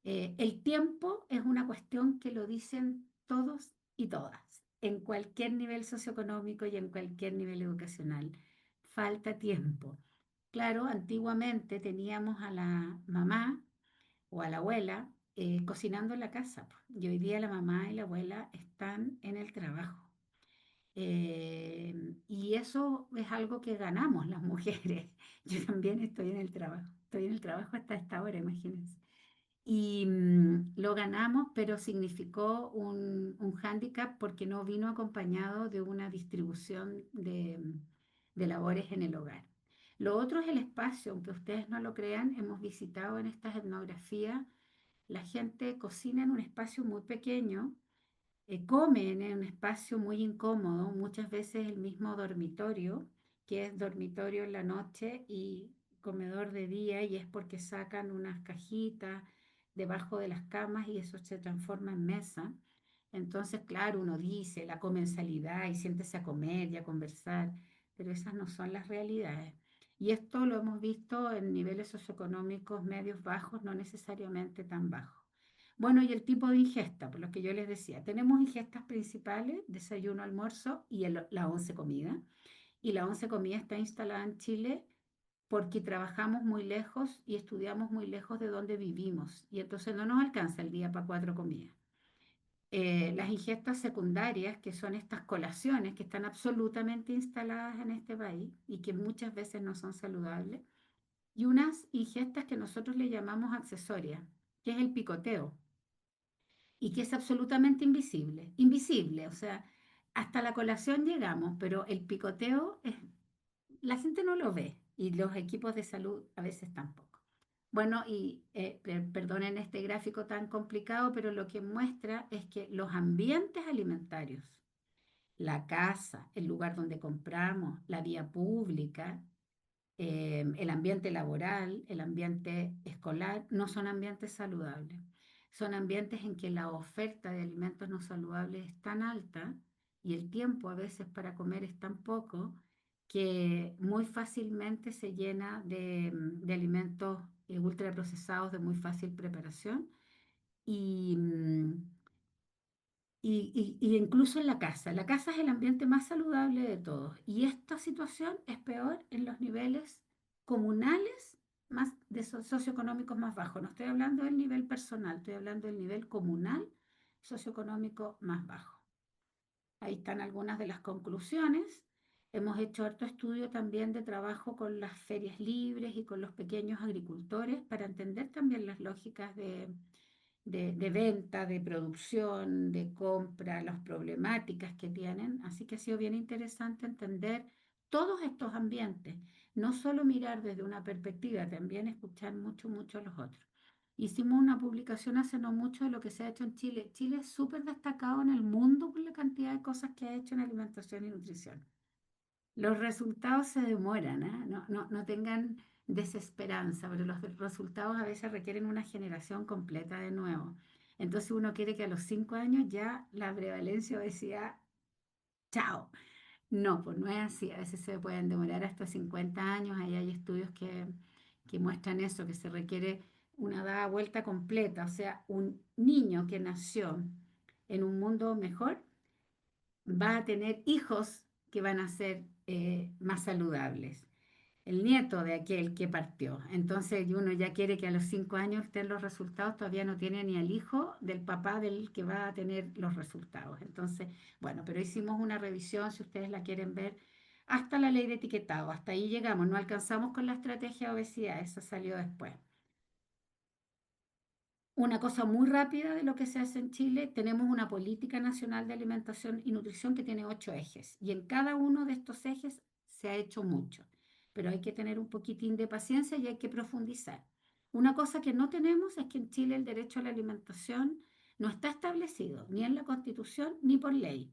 Speaker 3: El tiempo es una cuestión que lo dicen todos y todas, en cualquier nivel socioeconómico y en cualquier nivel educacional. Falta tiempo. Claro, antiguamente teníamos a la mamá o a la abuela cocinando en la casa, y hoy día la mamá y la abuela están en el trabajo. Y eso es algo que ganamos las mujeres. Yo también estoy en el trabajo hasta esta hora, imagínense. Y lo ganamos, pero significó un hándicap porque no vino acompañado de una distribución de labores en el hogar. Lo otro es el espacio, aunque ustedes no lo crean, hemos visitado en estas etnografías, la gente cocina en un espacio muy pequeño, comen en un espacio muy incómodo, muchas veces el mismo dormitorio, que es dormitorio en la noche y comedor de día, y es porque sacan unas cajitas debajo de las camas y eso se transforma en mesa. Entonces, claro, uno dice la comensalidad y siéntese a comer y a conversar, pero esas no son las realidades. Y esto lo hemos visto en niveles socioeconómicos medios bajos, no necesariamente tan bajos. Bueno, y el tipo de ingesta, por lo que yo les decía, tenemos ingestas principales, desayuno, almuerzo y la once comida. Y la once comida está instalada en Chile porque trabajamos muy lejos y estudiamos muy lejos de donde vivimos. Y entonces no nos alcanza el día para 4 comidas. Las ingestas secundarias, que son estas colaciones que están absolutamente instaladas en este país y que muchas veces no son saludables, y unas ingestas que nosotros le llamamos accesorias, que es el picoteo y que es absolutamente invisible. Invisible, o sea, hasta la colación llegamos, pero el picoteo la gente no lo ve y los equipos de salud a veces tampoco. Bueno, y perdonen este gráfico tan complicado, pero lo que muestra es que los ambientes alimentarios, la casa, el lugar donde compramos, la vía pública, el ambiente laboral, el ambiente escolar, no son ambientes saludables. Son ambientes en que la oferta de alimentos no saludables es tan alta y el tiempo a veces para comer es tan poco que muy fácilmente se llena de alimentos ultraprocesados de muy fácil preparación y, y incluso en la casa. La casa es el ambiente más saludable de todos. Y esta situación es peor en los niveles comunales más socioeconómicos más bajos. No estoy hablando del nivel personal, estoy hablando del nivel comunal socioeconómico más bajo. Ahí están algunas de las conclusiones. Hemos hecho harto estudio también de trabajo con las ferias libres y con los pequeños agricultores para entender también las lógicas de venta, de producción, de compra, las problemáticas que tienen. Así que ha sido bien interesante entender todos estos ambientes, no solo mirar desde una perspectiva, también escuchar mucho, mucho a los otros. Hicimos una publicación hace no mucho de lo que se ha hecho en Chile. Chile es súper destacado en el mundo por la cantidad de cosas que ha hecho en alimentación y nutrición. Los resultados se demoran, ¿eh? No tengan desesperanza, pero los resultados a veces requieren una generación completa de nuevo. Entonces uno quiere que a los 5 años ya la prevalencia de obesidad, chao. No, pues no es así. A veces se pueden demorar hasta 50 años. Ahí hay estudios que muestran eso, que se requiere una dada vuelta completa. O sea, un niño que nació en un mundo mejor va a tener hijos que van a ser más saludables. El nieto de aquel que partió. Entonces uno ya quiere que a los 5 años estén los resultados, todavía no tiene ni al hijo del papá del que va a tener los resultados. Entonces, bueno, pero hicimos una revisión, si ustedes la quieren ver, hasta la ley de etiquetado. Hasta ahí llegamos, no alcanzamos con la estrategia de obesidad, esa salió después. Una cosa muy rápida de lo que se hace en Chile, tenemos una política nacional de alimentación y nutrición que tiene 8 ejes y en cada uno de estos ejes se ha hecho mucho, pero hay que tener un poquitín de paciencia y hay que profundizar. Una cosa que no tenemos es que en Chile el derecho a la alimentación no está establecido ni en la Constitución ni por ley.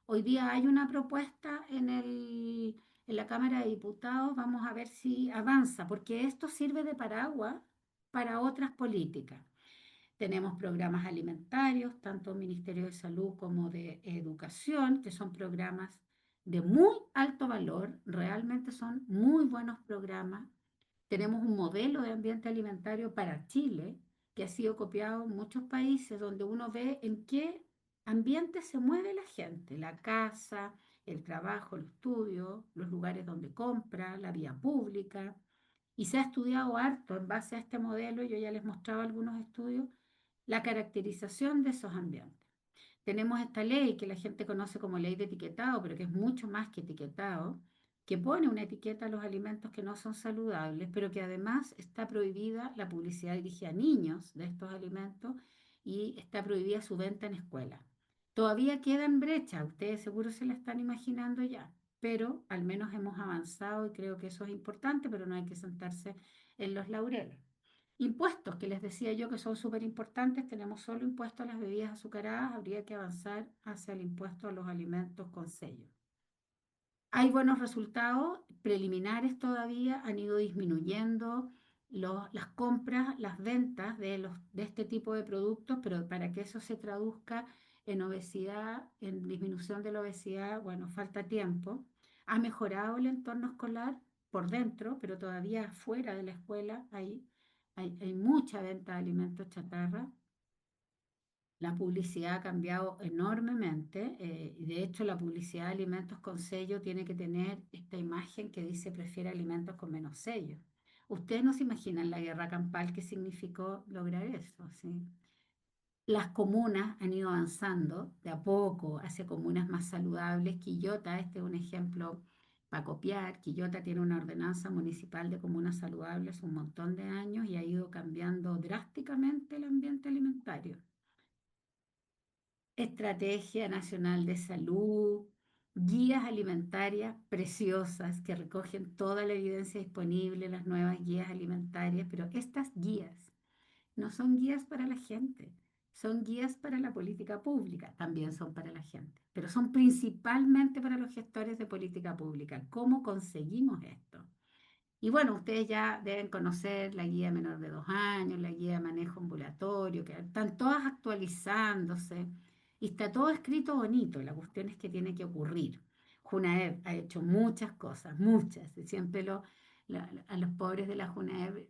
Speaker 3: Hoy día hay una propuesta en la Cámara de Diputados, vamos a ver si avanza, porque esto sirve de paraguas para otras políticas. Tenemos programas alimentarios, tanto Ministerio de Salud como de Educación, que son programas de muy alto valor, realmente son muy buenos programas. Tenemos un modelo de ambiente alimentario para Chile que ha sido copiado en muchos países donde uno ve en qué ambiente se mueve la gente, la casa, el trabajo, el estudio, los lugares donde compra, la vía pública. Y se ha estudiado harto en base a este modelo, yo ya les mostraba algunos estudios, la caracterización de esos ambientes. tenemos esta ley que la gente conoce como ley de etiquetado, pero que es mucho más que etiquetado, que pone una etiqueta a los alimentos que no son saludables, pero que además está prohibida la publicidad dirigida a niños de estos alimentos y está prohibida su venta en escuelas. Todavía quedan brechas, ustedes seguro se la están imaginando ya, pero al menos hemos avanzado y creo que eso es importante, pero no hay que sentarse en los laureles. Impuestos, que les decía yo que son súper importantes, tenemos solo impuesto a las bebidas azucaradas, habría que avanzar hacia el impuesto a los alimentos con sello. Hay buenos resultados preliminares todavía, han ido disminuyendo las compras, las ventas de este tipo de productos, pero para que eso se traduzca en obesidad, en disminución de la obesidad, bueno, falta tiempo. Ha mejorado el entorno escolar por dentro, pero todavía fuera de la escuela hay mucha venta de alimentos chatarra. La publicidad ha cambiado enormemente y de hecho la publicidad de alimentos con sello tiene que tener esta imagen que dice prefiere alimentos con menos sello. Ustedes no se imaginan la guerra campal que significó lograr eso, ¿sí? Las comunas han ido avanzando de a poco hacia comunas más saludables. Quillota, este es un ejemplo para copiar. Quillota tiene una ordenanza municipal de comunas saludables hace un montón de años y ha ido cambiando drásticamente el ambiente alimentario. Estrategia Nacional de Salud, guías alimentarias preciosas que recogen toda la evidencia disponible, las nuevas guías alimentarias, pero estas guías no son guías para la gente, son guías para la política pública, también son para la gente, pero son principalmente para los gestores de política pública. ¿Cómo conseguimos esto? Y bueno, ustedes ya deben conocer la guía menor de 2 años, la guía de manejo ambulatorio, que están todas actualizándose y está todo escrito bonito. La cuestión es que tiene que ocurrir. Junaed ha hecho muchas cosas, muchas. Y siempre a los pobres de la Junaed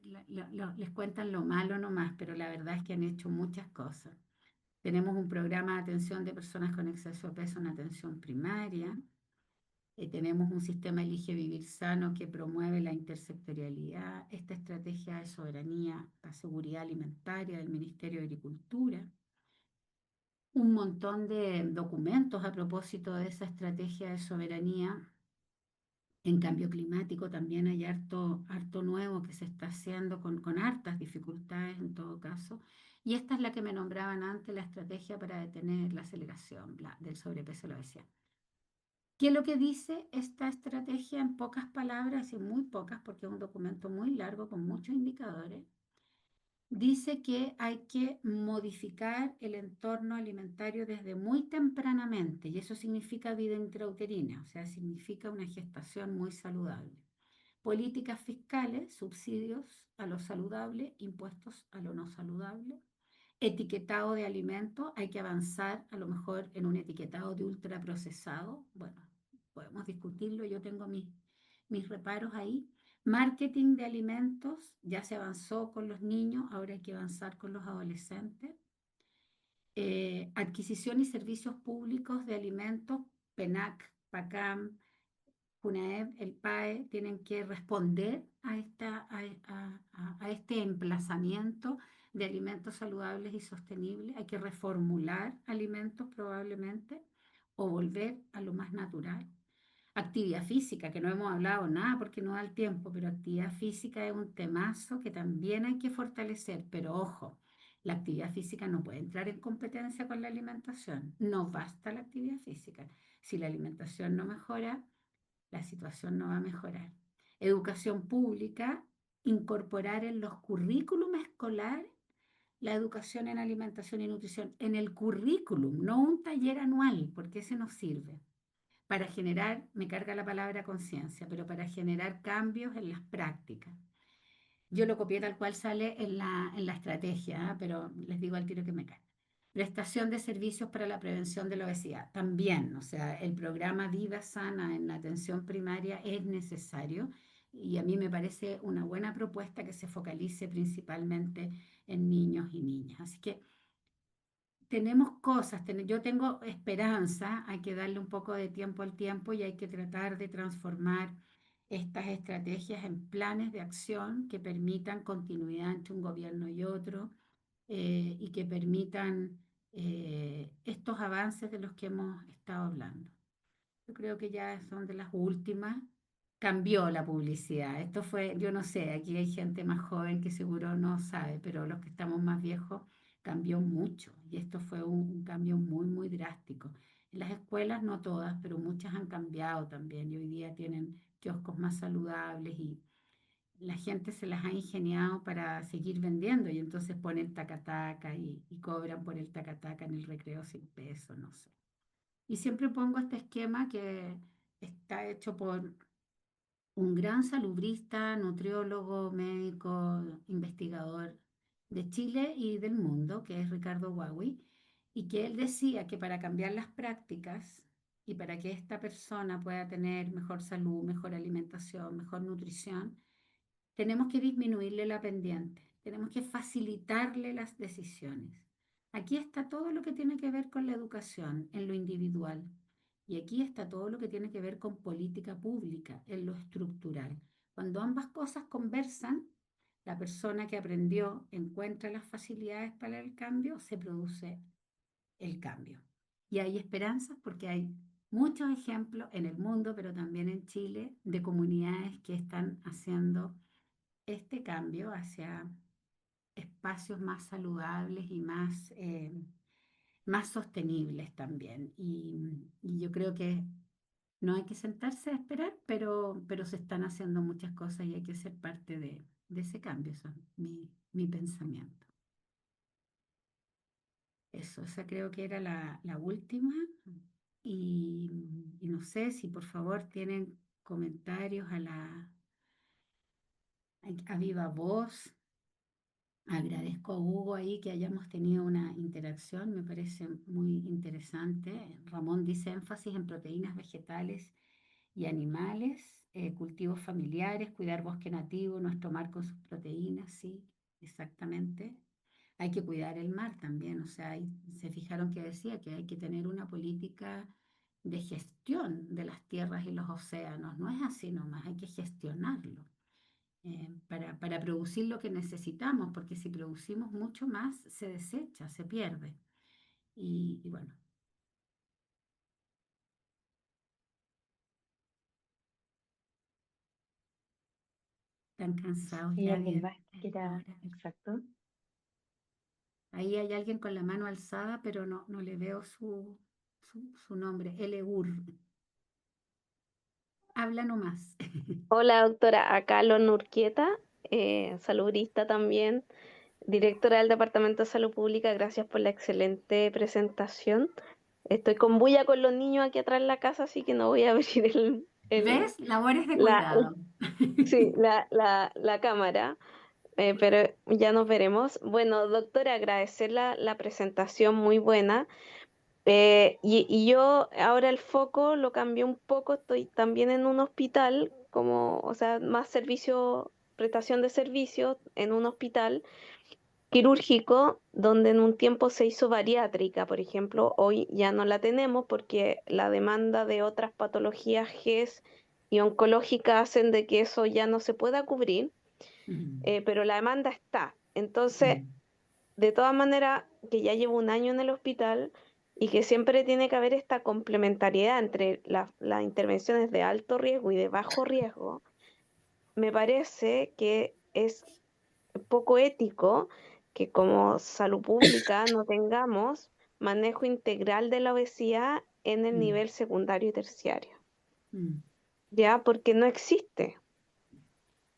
Speaker 3: les cuentan lo malo nomás, pero la verdad es que han hecho muchas cosas. Tenemos un programa de atención de personas con exceso de peso en atención primaria. Tenemos un sistema Elige Vivir Sano que promueve la intersectorialidad, esta estrategia de soberanía, la seguridad alimentaria del Ministerio de Agricultura, un montón de documentos a propósito de esa estrategia de soberanía. En cambio climático también hay harto nuevo que se está haciendo con hartas dificultades en todo caso. Y esta es la que me nombraban antes, la estrategia para detener la aceleración del sobrepeso y la obesidad. ¿Qué es lo que dice esta estrategia en pocas palabras y muy pocas, porque es un documento muy largo con muchos indicadores? Dice que hay que modificar el entorno alimentario desde muy tempranamente, y eso significa vida intrauterina, o sea, significa una gestación muy saludable. Políticas fiscales, subsidios a lo saludable, impuestos a lo no saludable, etiquetado de alimentos, hay que avanzar a lo mejor en un etiquetado de ultraprocesado. Bueno, podemos discutirlo, yo tengo mis reparos ahí. Marketing de alimentos, ya se avanzó con los niños, ahora hay que avanzar con los adolescentes. Adquisición y servicios públicos de alimentos, PENAC, PACAM, CUNAEB, el PAE, tienen que responder a este emplazamiento de alimentos saludables y sostenibles. Hay que reformular alimentos probablemente o volver a lo más natural. Actividad física, que no hemos hablado nada porque no da el tiempo, pero actividad física es un temazo que también hay que fortalecer, pero ojo, la actividad física no puede entrar en competencia con la alimentación, no basta la actividad física. Si la alimentación no mejora, la situación no va a mejorar. Educación pública, incorporar en los currículum escolares la educación en alimentación y nutrición, en el currículum, no un taller anual, porque ese no sirve. Para generar, me carga la palabra conciencia, pero para generar cambios en las prácticas. Yo lo copié tal cual sale en la estrategia, pero les digo al tiro que me cae. Prestación de servicios para la prevención de la obesidad. También, o sea, el programa Vida Sana en la atención primaria es necesario y a mí me parece una buena propuesta que se focalice principalmente en niños y niñas. Así que tenemos cosas, yo tengo esperanza, hay que darle un poco de tiempo al tiempo y hay que tratar de transformar estas estrategias en planes de acción que permitan continuidad entre un gobierno y otro y que permitan estos avances de los que hemos estado hablando. Yo creo que ya son de las últimas. Cambió la publicidad. Esto fue, yo no sé, aquí hay gente más joven que seguro no sabe, pero los que estamos más viejos cambió mucho. Y esto fue un cambio muy, muy drástico. En las escuelas, no todas, pero muchas han cambiado también. Y hoy día tienen kioscos más saludables y la gente se las ha ingeniado para seguir vendiendo. Y entonces ponen tacataca y cobran por el tacataca en el recreo 100 pesos, no sé. Y siempre pongo este esquema que está hecho por un gran salubrista, nutriólogo, médico, investigador de Chile y del mundo, que es Ricardo Huawei, y que él decía que para cambiar las prácticas y para que esta persona pueda tener mejor salud, mejor alimentación, mejor nutrición, tenemos que disminuirle la pendiente, tenemos que facilitarle las decisiones. Aquí está todo lo que tiene que ver con la educación en lo individual y aquí está todo lo que tiene que ver con política pública en lo estructural. Cuando ambas cosas conversan, la persona que aprendió encuentra las facilidades para el cambio, se produce el cambio. Y hay esperanzas porque hay muchos ejemplos en el mundo, pero también en Chile, de comunidades que están haciendo este cambio hacia espacios más saludables y más sostenibles también. Y yo creo que no hay que sentarse a esperar, pero se están haciendo muchas cosas y hay que ser parte de ese cambio. Eso es mi pensamiento. Eso, esa creo que era la última. Y no sé si por favor tienen comentarios a viva voz. Agradezco a Hugo ahí que hayamos tenido una interacción, me parece muy interesante. Ramón dice énfasis en proteínas vegetales y animales, cultivos familiares, cuidar bosque nativo, nuestro mar con sus proteínas, sí, exactamente. Hay que cuidar el mar también, o sea, se fijaron que decía que hay que tener una política de gestión de las tierras y los océanos, no es así nomás, hay que gestionarlo para producir lo que necesitamos, porque si producimos mucho más, se desecha, se pierde. Y bueno, están cansados
Speaker 1: Y
Speaker 3: ya
Speaker 1: alguien
Speaker 3: 10
Speaker 1: más que quiera,
Speaker 3: horas.
Speaker 1: exacto.
Speaker 3: Ahí hay alguien con la mano alzada, pero no le veo su nombre, Eleur. Habla nomás.
Speaker 2: Hola, doctora. Acá Lon Urquieta, salubrista también, directora del Departamento de Salud Pública. Gracias por la excelente presentación. Estoy con bulla con los niños aquí atrás en la casa, así que no voy a abrir
Speaker 3: ¿Ves? Labores de
Speaker 2: la,
Speaker 3: cuidado.
Speaker 2: sí, la cámara, pero ya nos veremos. Bueno, doctora, agradecer la presentación muy buena. Y yo ahora el foco lo cambié un poco, estoy también en un hospital, como, o sea, más servicio, prestación de servicios en un hospital quirúrgico, donde en un tiempo se hizo bariátrica, por ejemplo, hoy ya no la tenemos porque la demanda de otras patologías GES y oncológicas hacen de que eso ya no se pueda cubrir,
Speaker 3: Mm,
Speaker 2: pero la demanda está. Entonces,
Speaker 3: mm,
Speaker 2: de todas maneras, que ya llevo un año en el hospital y que siempre tiene que haber esta complementariedad entre las intervenciones de alto riesgo y de bajo riesgo, me parece que es poco ético que como salud pública no tengamos manejo integral de la obesidad en el
Speaker 3: mm,
Speaker 2: nivel secundario y terciario,
Speaker 3: mm,
Speaker 2: ya porque no existe.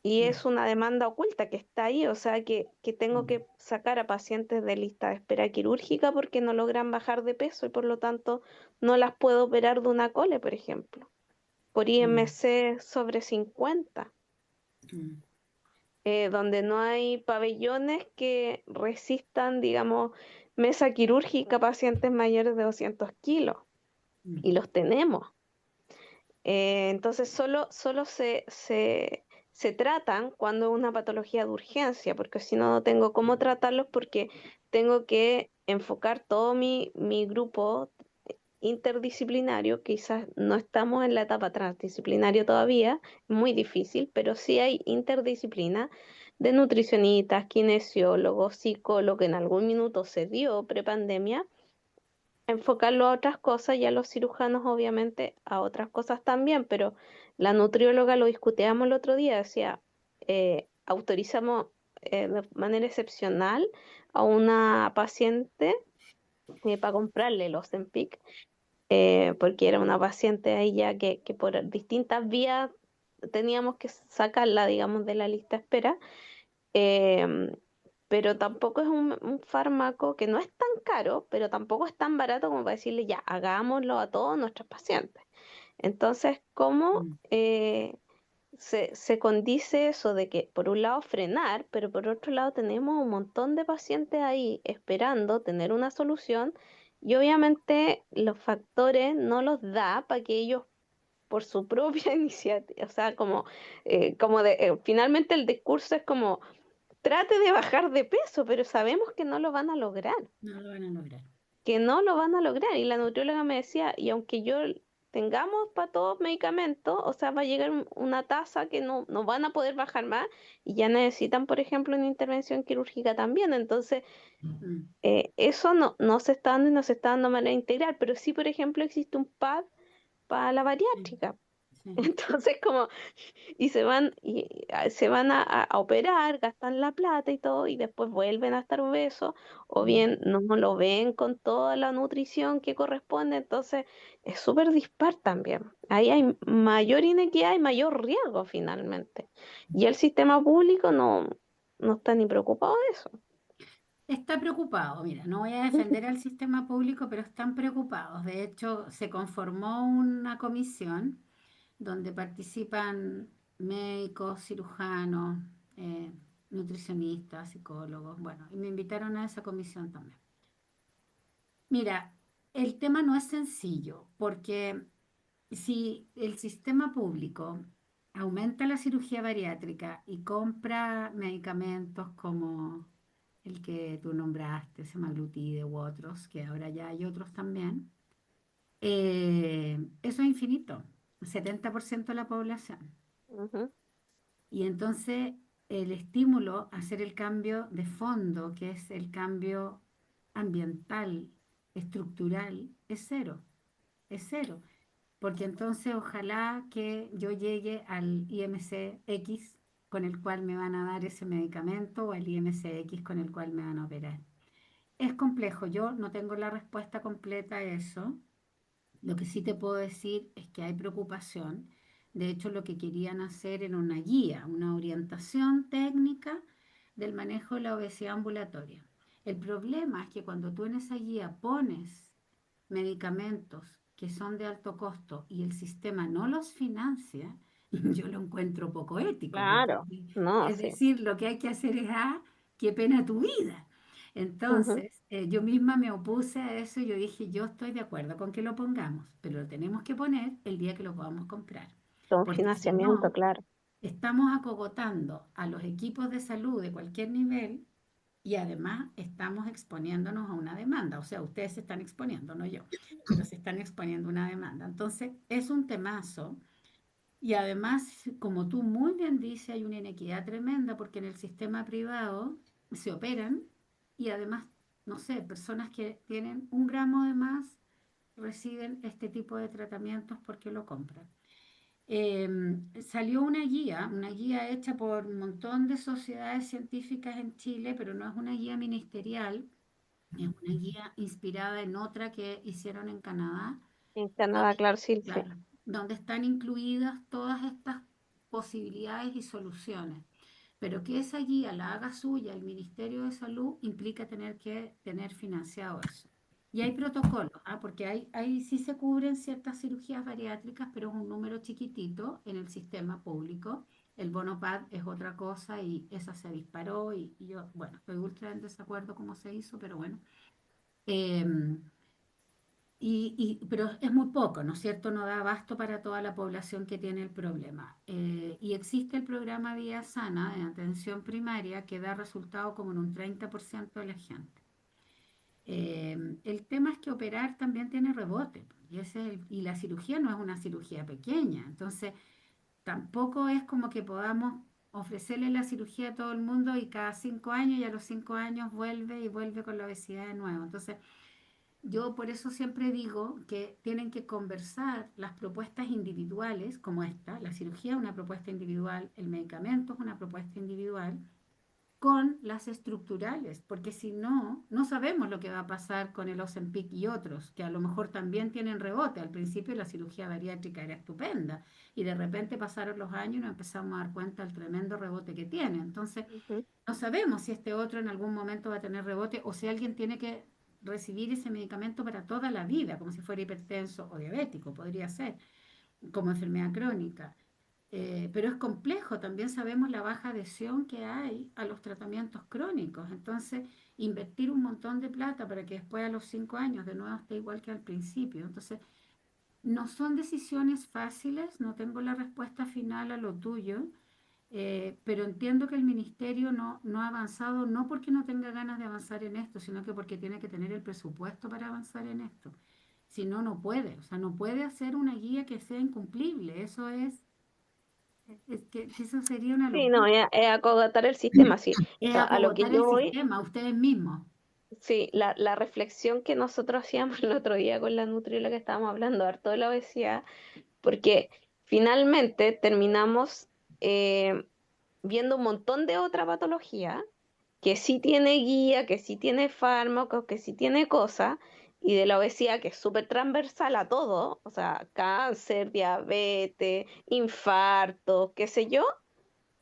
Speaker 2: Y
Speaker 3: mm,
Speaker 2: es una demanda oculta que está ahí, o sea que tengo
Speaker 3: mm,
Speaker 2: que sacar a pacientes de lista de espera quirúrgica porque no logran bajar de peso y por lo tanto no las puedo operar de una cole, por ejemplo, por
Speaker 3: mm,
Speaker 2: IMC sobre 50,
Speaker 3: mm,
Speaker 2: donde no hay pabellones que resistan, digamos, mesa quirúrgica a pacientes mayores de 200 kilos,
Speaker 3: mm,
Speaker 2: y los tenemos. Entonces solo se tratan cuando es una patología de urgencia, porque si no, no tengo cómo tratarlos porque tengo que enfocar todo mi grupo interdisciplinario. Quizás no estamos en la etapa transdisciplinaria todavía, muy difícil, pero sí hay interdisciplina de nutricionistas, kinesiólogos, psicólogos, en algún minuto se dio prepandemia, enfocarlo a otras cosas y a los cirujanos obviamente a otras cosas también, pero la nutrióloga lo discutíamos el otro día, decía, autorizamos de manera excepcional a una paciente para comprarle el Ozempic, porque era una paciente ahí ya que por distintas vías teníamos que sacarla, digamos, de la lista de espera. Em, pero tampoco es un fármaco que no es tan caro, pero tampoco es tan barato como para decirle, ya, hagámoslo a todos nuestros pacientes. Entonces, ¿cómo
Speaker 3: Mm.
Speaker 2: se condice eso de que por un lado frenar, pero por otro lado tenemos un montón de pacientes ahí esperando tener una solución y obviamente los factores no los da para que ellos por su propia iniciativa, o sea, finalmente el discurso es como trate de bajar de peso, pero sabemos que no lo van a lograr,
Speaker 3: No lo van a lograr.
Speaker 2: que no lo van a lograr. Y la nutrióloga me decía, y aunque yo tengamos para todos medicamentos, o sea, va a llegar una tasa que no van a poder bajar más y ya necesitan, por ejemplo, una intervención quirúrgica también. Entonces,
Speaker 3: Mm,
Speaker 2: eso no se está dando y no se está dando de manera integral, pero sí, por ejemplo, existe un PAD para la
Speaker 3: sí,
Speaker 2: bariátrica.
Speaker 3: sí.
Speaker 2: Entonces, como se van a operar, gastan la plata y todo, y después vuelven a estar obesos, o
Speaker 3: Mm.
Speaker 2: bien no lo ven con toda la nutrición que corresponde, entonces es súper dispar también. Ahí hay mayor inequidad y mayor riesgo finalmente. Y el sistema público no está ni preocupado de eso.
Speaker 3: Está preocupado, mira, no voy a defender al sistema público, pero están preocupados. De hecho, se conformó una comisión donde participan médicos, cirujanos, eh, nutricionistas, psicólogos, bueno, y me invitaron a esa comisión también. Mira, el tema no es sencillo, porque si el sistema público aumenta la cirugía bariátrica y compra medicamentos como el que tú nombraste, semaglutide u otros, que ahora ya hay otros también, eso es infinito, 70% de la población.
Speaker 2: Ujú.
Speaker 3: Y entonces el estímulo a hacer el cambio de fondo, que es el cambio ambiental, estructural, es cero, es cero. Porque entonces ojalá que yo llegue al IMC X con el cual me van a dar ese medicamento o al IMC X con el cual me van a operar. Es complejo, yo no tengo la respuesta completa a eso. Lo que sí te puedo decir es que hay preocupación. De hecho, lo que querían hacer era una guía, una orientación técnica del manejo de la obesidad ambulatoria. El problema es que cuando tú en esa guía pones medicamentos que son de alto costo y el sistema no los financia, yo lo encuentro poco ético, porque
Speaker 2: Claro, no,
Speaker 3: es
Speaker 2: sí.
Speaker 3: decir, lo que hay que hacer es, qué pena tu vida.
Speaker 2: Ujú.
Speaker 3: Entonces, yo misma me opuse a eso y yo dije, yo estoy de acuerdo con que lo pongamos, pero lo tenemos que poner el día que lo podamos comprar,
Speaker 2: Con
Speaker 3: porque si
Speaker 2: financiamiento,
Speaker 3: no,
Speaker 2: claro.
Speaker 3: estamos acogotando a los equipos de salud de cualquier nivel y además estamos exponiéndonos a una demanda. O sea, ustedes se están exponiendo, no yo, pero se están exponiendo a una demanda. Entonces, es un temazo. Y además, como tú muy bien dices, hay una inequidad tremenda porque en el sistema privado se operan y además, no sé, personas que tienen 1 gramo de más reciben este tipo de tratamientos porque lo compran. Salió una guía hecha por un montón de sociedades científicas en Chile, pero no es una guía ministerial, es una guía inspirada en otra que hicieron en Canadá,
Speaker 2: En Canadá,
Speaker 3: donde,
Speaker 2: claro, sí, sí.
Speaker 3: claro, donde están incluidas todas estas posibilidades y soluciones. Pero que esa guía la haga suya el Ministerio de Salud implica tener que tener financiado eso. Y hay protocolos, porque hay sí se cubren ciertas cirugías bariátricas, pero es un número chiquitito en el sistema público. El bono PAD es otra cosa y esa se disparó y yo, bueno, estoy ultra en desacuerdo cómo se hizo, pero bueno. Em, pero es muy poco, ¿no es cierto? No da abasto para toda la población que tiene el problema. Y existe el programa Vía Sana de atención primaria que da resultado como en un 30% de la gente. El tema es que operar también tiene rebote, y, y la cirugía no es una cirugía pequeña, entonces tampoco es como que podamos ofrecerle la cirugía a todo el mundo y cada 5 años y a los 5 años vuelve y vuelve con la obesidad de nuevo. Entonces, Yo por eso siempre digo que tienen que conversar las propuestas individuales como esta, la cirugía es una propuesta individual, el medicamento es una propuesta individual, con las estructurales, porque si no, no sabemos lo que va a pasar con el Ozempic y otros, que a lo mejor también tienen rebote. Al principio la cirugía bariátrica era estupenda y de repente pasaron los años y nos empezamos a dar cuenta del tremendo rebote que tiene. Entonces,
Speaker 2: Ujú.
Speaker 3: no sabemos si este otro en algún momento va a tener rebote o si alguien tiene que recibir ese medicamento para toda la vida, como si fuera hipertenso o diabético, podría ser, como enfermedad crónica. Pero es complejo, también sabemos la baja adhesión que hay a los tratamientos crónicos. Entonces, invertir un montón de plata para que después a los 5 años de nuevo esté igual que al principio. Entonces, no son decisiones fáciles, no tengo la respuesta final a lo tuyo, pero entiendo que el ministerio no ha avanzado, no porque no tenga ganas de avanzar en esto, sino que porque tiene que tener el presupuesto para avanzar en esto. Si no, no puede, o sea, no puede hacer una guía que sea incumplible. Es que eso sería una
Speaker 2: Sí, no,
Speaker 3: locura.
Speaker 2: es acogotar el sistema, sí.
Speaker 3: Es
Speaker 2: A lo que
Speaker 3: acogotar el
Speaker 2: yo voy,
Speaker 3: sistema, ustedes mismos.
Speaker 2: sí, la reflexión que nosotros hacíamos el otro día con la nutrióloga que estábamos hablando harto de la obesidad, porque finalmente terminamos eh, viendo un montón de otra patología que sí tiene guía, que sí tiene fármacos, que sí tiene cosas, y de la obesidad que es súper transversal a todo, o sea, cáncer, diabetes, infarto, qué sé yo,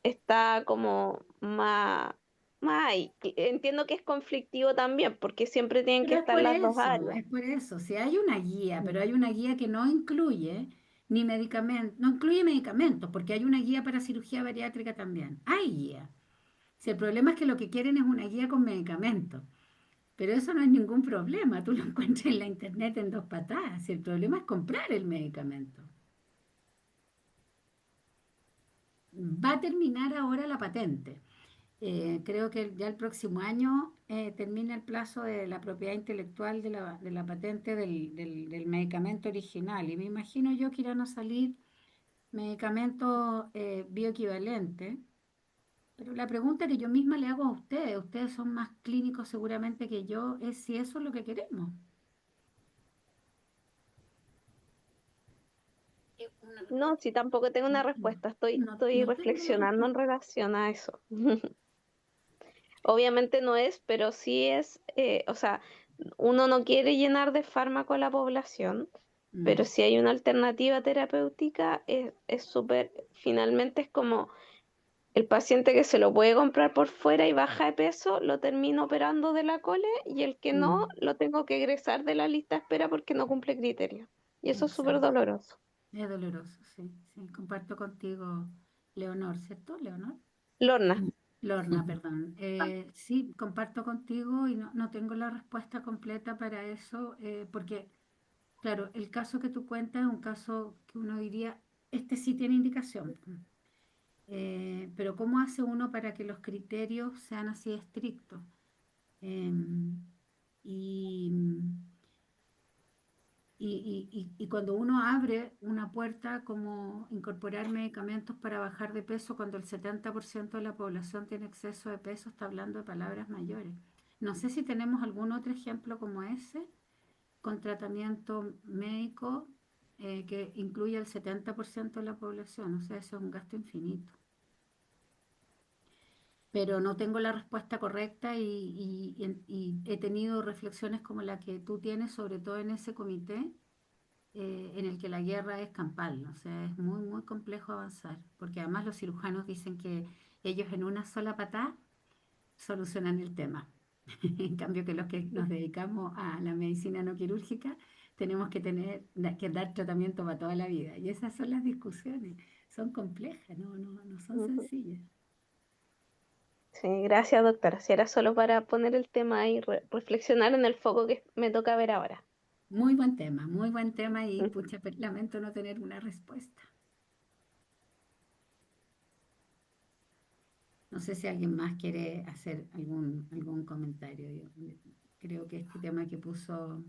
Speaker 2: está como más ahí. Entiendo que es conflictivo también, porque siempre tienen que
Speaker 3: Pero
Speaker 2: estar las dos áreas.
Speaker 3: es por eso. Si hay una guía,
Speaker 2: Mm.
Speaker 3: pero hay una guía que no incluye ni medicamentos, no incluye medicamentos, porque hay una guía para cirugía bariátrica también. Hay guía. Si el problema es que lo que quieren es una guía con medicamentos, pero eso no es ningún problema. Tú lo encuentras en la internet en 2 patadas. Si el problema es comprar el medicamento. Va a terminar ahora la patente. Creo que ya el próximo año termina el plazo de la propiedad intelectual de la patente del medicamento original y me imagino yo que irán a salir medicamentos bioequivalentes, pero la pregunta que yo misma le hago a ustedes son más clínicos seguramente que yo, es si eso es lo que queremos.
Speaker 2: No, sí, tampoco tengo una respuesta, estoy
Speaker 3: No tengo la
Speaker 2: reflexionando en
Speaker 3: respuesta.
Speaker 2: relación a eso. Obviamente no es, pero sí es, o sea, uno no quiere llenar de fármaco a la población, pero
Speaker 3: Mm,
Speaker 2: si hay una alternativa terapéutica, es súper, finalmente es como el paciente que se lo puede comprar por fuera y baja de peso, lo termino operando de la cole y el que no,
Speaker 3: mm,
Speaker 2: lo tengo que egresar de la lista de espera porque no cumple criterios. Y eso es súper
Speaker 3: exacto.
Speaker 2: doloroso.
Speaker 3: Es doloroso, sí, sí. Comparto contigo, Leonor, ¿cierto? Leonor.
Speaker 2: Lorna.
Speaker 3: Lorna, perdón. Sí, comparto contigo y no tengo la respuesta completa para eso, porque, claro, el caso que tú cuentas es un caso que uno diría, este sí tiene indicación. Pero ¿cómo hace uno para que los criterios sean así estrictos? Em, y, y cuando uno abre una puerta como incorporar medicamentos para bajar de peso, cuando el 70% de la población tiene exceso de peso, está hablando de palabras mayores. No sé si tenemos algún otro ejemplo como ese, con tratamiento médico que incluya el 70% de la población. O sea, eso es un gasto infinito. Pero no tengo la respuesta correcta y he tenido reflexiones como la que tú tienes, sobre todo en ese comité en el que la guerra es campal, ¿no? O sea, es muy, muy complejo avanzar, porque además los cirujanos dicen que ellos en una sola patada solucionan el tema. En cambio que los que nos dedicamos a la medicina no quirúrgica tenemos que que dar tratamiento para toda la vida. Y esas son las discusiones, son complejas, no son
Speaker 2: Ujú.
Speaker 3: sencillas.
Speaker 2: Sí, gracias, doctora. Si era solo para poner el tema y reflexionar en el foco que me toca ver ahora.
Speaker 3: Muy buen tema y pucha, lamento no tener una respuesta. No sé si alguien más quiere hacer algún comentario. Yo creo que este tema que puso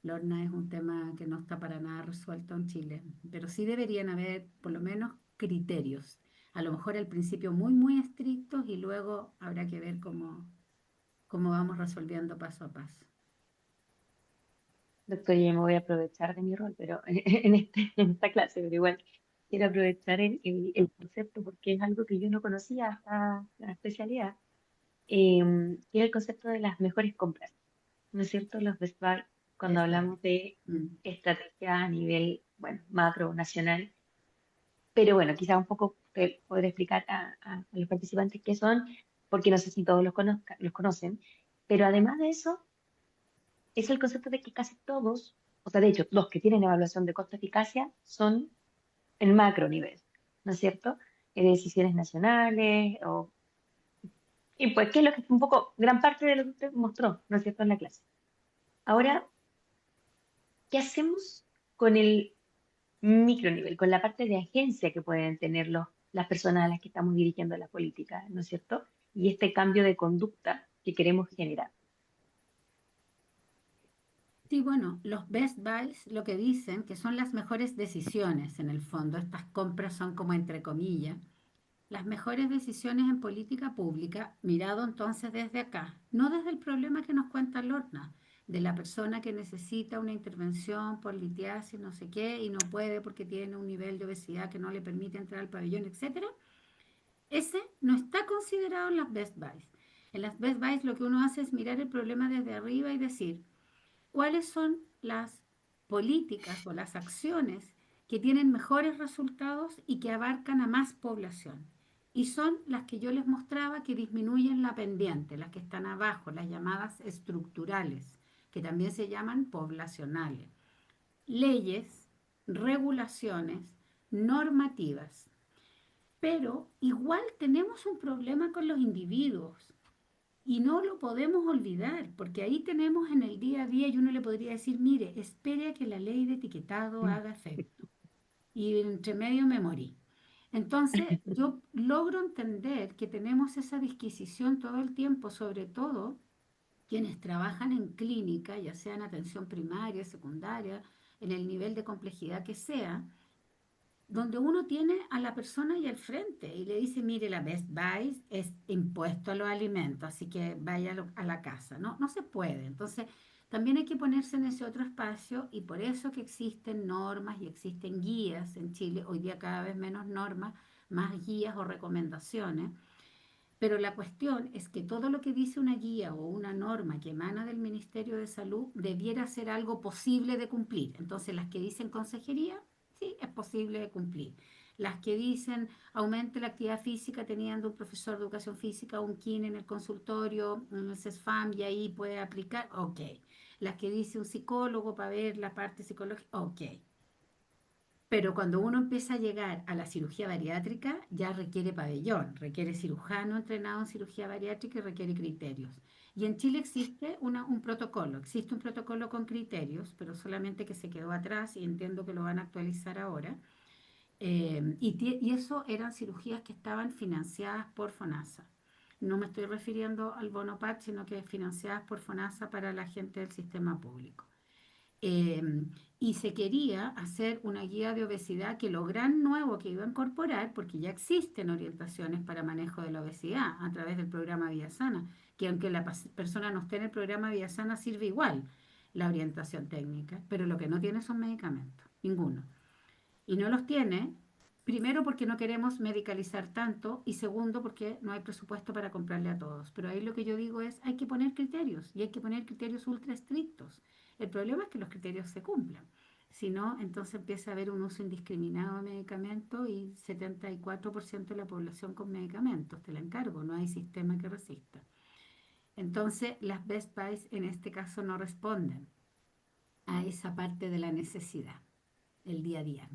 Speaker 3: Lorna es un tema que no está para nada resuelto en Chile, pero sí deberían haber por lo menos criterios. A lo mejor al principio muy, muy estrictos y luego habrá que ver cómo vamos resolviendo paso a paso.
Speaker 1: Doctor, yo me voy a aprovechar de mi rol, pero en esta clase, pero igual quiero aprovechar el concepto porque es algo que yo no conocía hasta la especialidad, que es el concepto de las mejores compras, ¿no es cierto? Los Best Buy, cuando
Speaker 3: Best Buy.
Speaker 1: hablamos de
Speaker 3: Mm.
Speaker 1: estrategia a nivel, bueno, macro, nacional, pero bueno, quizá un poco poder explicar a los participantes qué son, porque no sé si todos los conocen, pero además de eso es el concepto de que casi todos, o sea, de hecho, los que tienen evaluación de costo-eficacia son el macro nivel, ¿no es cierto? De decisiones nacionales, y pues, que es lo que un poco, gran parte de lo que usted mostró, ¿no es cierto?, en la clase. Ahora, ¿qué hacemos con el micronivel, con la parte de agencia que pueden tener las personas a las que estamos dirigiendo la política, ¿no es cierto? Y este cambio de conducta que queremos generar.
Speaker 3: Sí, bueno, los Best Buys lo que dicen que son las mejores decisiones en el fondo. Estas compras son como entre comillas. Las mejores decisiones en política pública, mirado entonces desde acá, no desde el problema que nos cuenta Lorna, de la persona que necesita una intervención por litiasis, no sé qué, y no puede porque tiene un nivel de obesidad que no le permite entrar al pabellón, etcétera. Ese no está considerado en las Best Buys. En las Best Buys lo que uno hace es mirar el problema desde arriba y decir, ¿cuáles son las políticas o las acciones que tienen mejores resultados y que abarcan a más población? Y son las que yo les mostraba que disminuyen la pendiente, las que están abajo, las llamadas estructurales, que también se llaman poblacionales. Leyes, regulaciones, normativas. Pero igual tenemos un problema con los individuos. Y no lo podemos olvidar, porque ahí tenemos en el día a día y uno le podría decir, mire, espere a que la ley de etiquetado
Speaker 1: Mm.
Speaker 3: haga efecto. Y entre medio me morí. Entonces, yo logro entender que tenemos esa disquisición todo el tiempo, sobre todo quienes trabajan en clínica, ya sea en atención primaria, secundaria, en el nivel de complejidad que sea, donde uno tiene a la persona y al frente y le dice, mire, la Best Buy es impuesto a los alimentos, así que vaya a la casa. No, no se puede. Entonces, también hay que ponerse en ese otro espacio y por eso que existen normas y existen guías en Chile, hoy día cada vez menos normas, más guías o recomendaciones. Pero la cuestión es que todo lo que dice una guía o una norma que emana del Ministerio de Salud debiera ser algo posible de cumplir. Entonces, las que dicen consejería, sí, es posible de cumplir. Las que dicen aumente la actividad física teniendo un profesor de educación física, un KIN en el consultorio, en el CESFAM y ahí puede aplicar, ok. Las que dice un psicólogo para ver la parte psicológica, ok. Pero cuando uno empieza a llegar a la cirugía bariátrica, ya requiere pabellón, requiere cirujano entrenado en cirugía bariátrica y requiere criterios. Y en Chile existe un protocolo con criterios, pero solamente que se quedó atrás y entiendo que lo van a actualizar ahora. Y eso eran cirugías que estaban financiadas por FONASA. No me estoy refiriendo al bono PAC, sino que financiadas por FONASA para la gente del sistema público. Eh, y se quería hacer una guía de obesidad que lo gran nuevo que iba a incorporar, porque ya existen orientaciones para manejo de la obesidad a través del programa Vía Sana, que aunque la persona no esté en el programa Vía Sana, sirve igual la orientación técnica, pero lo que no tiene son medicamentos, ninguno. Y no los tiene, primero porque no queremos medicalizar tanto y segundo porque no hay presupuesto para comprarle a todos. Pero ahí lo que yo digo es, hay que poner criterios y hay que poner criterios ultra estrictos. El problema es que los criterios se cumplan. Si no, entonces empieza a haber un uso indiscriminado de medicamentos y 74% de la población con medicamentos. Te la encargo, no hay sistema que resista. Entonces, las Best Buys en este caso no responden a esa parte de la necesidad, el día a día.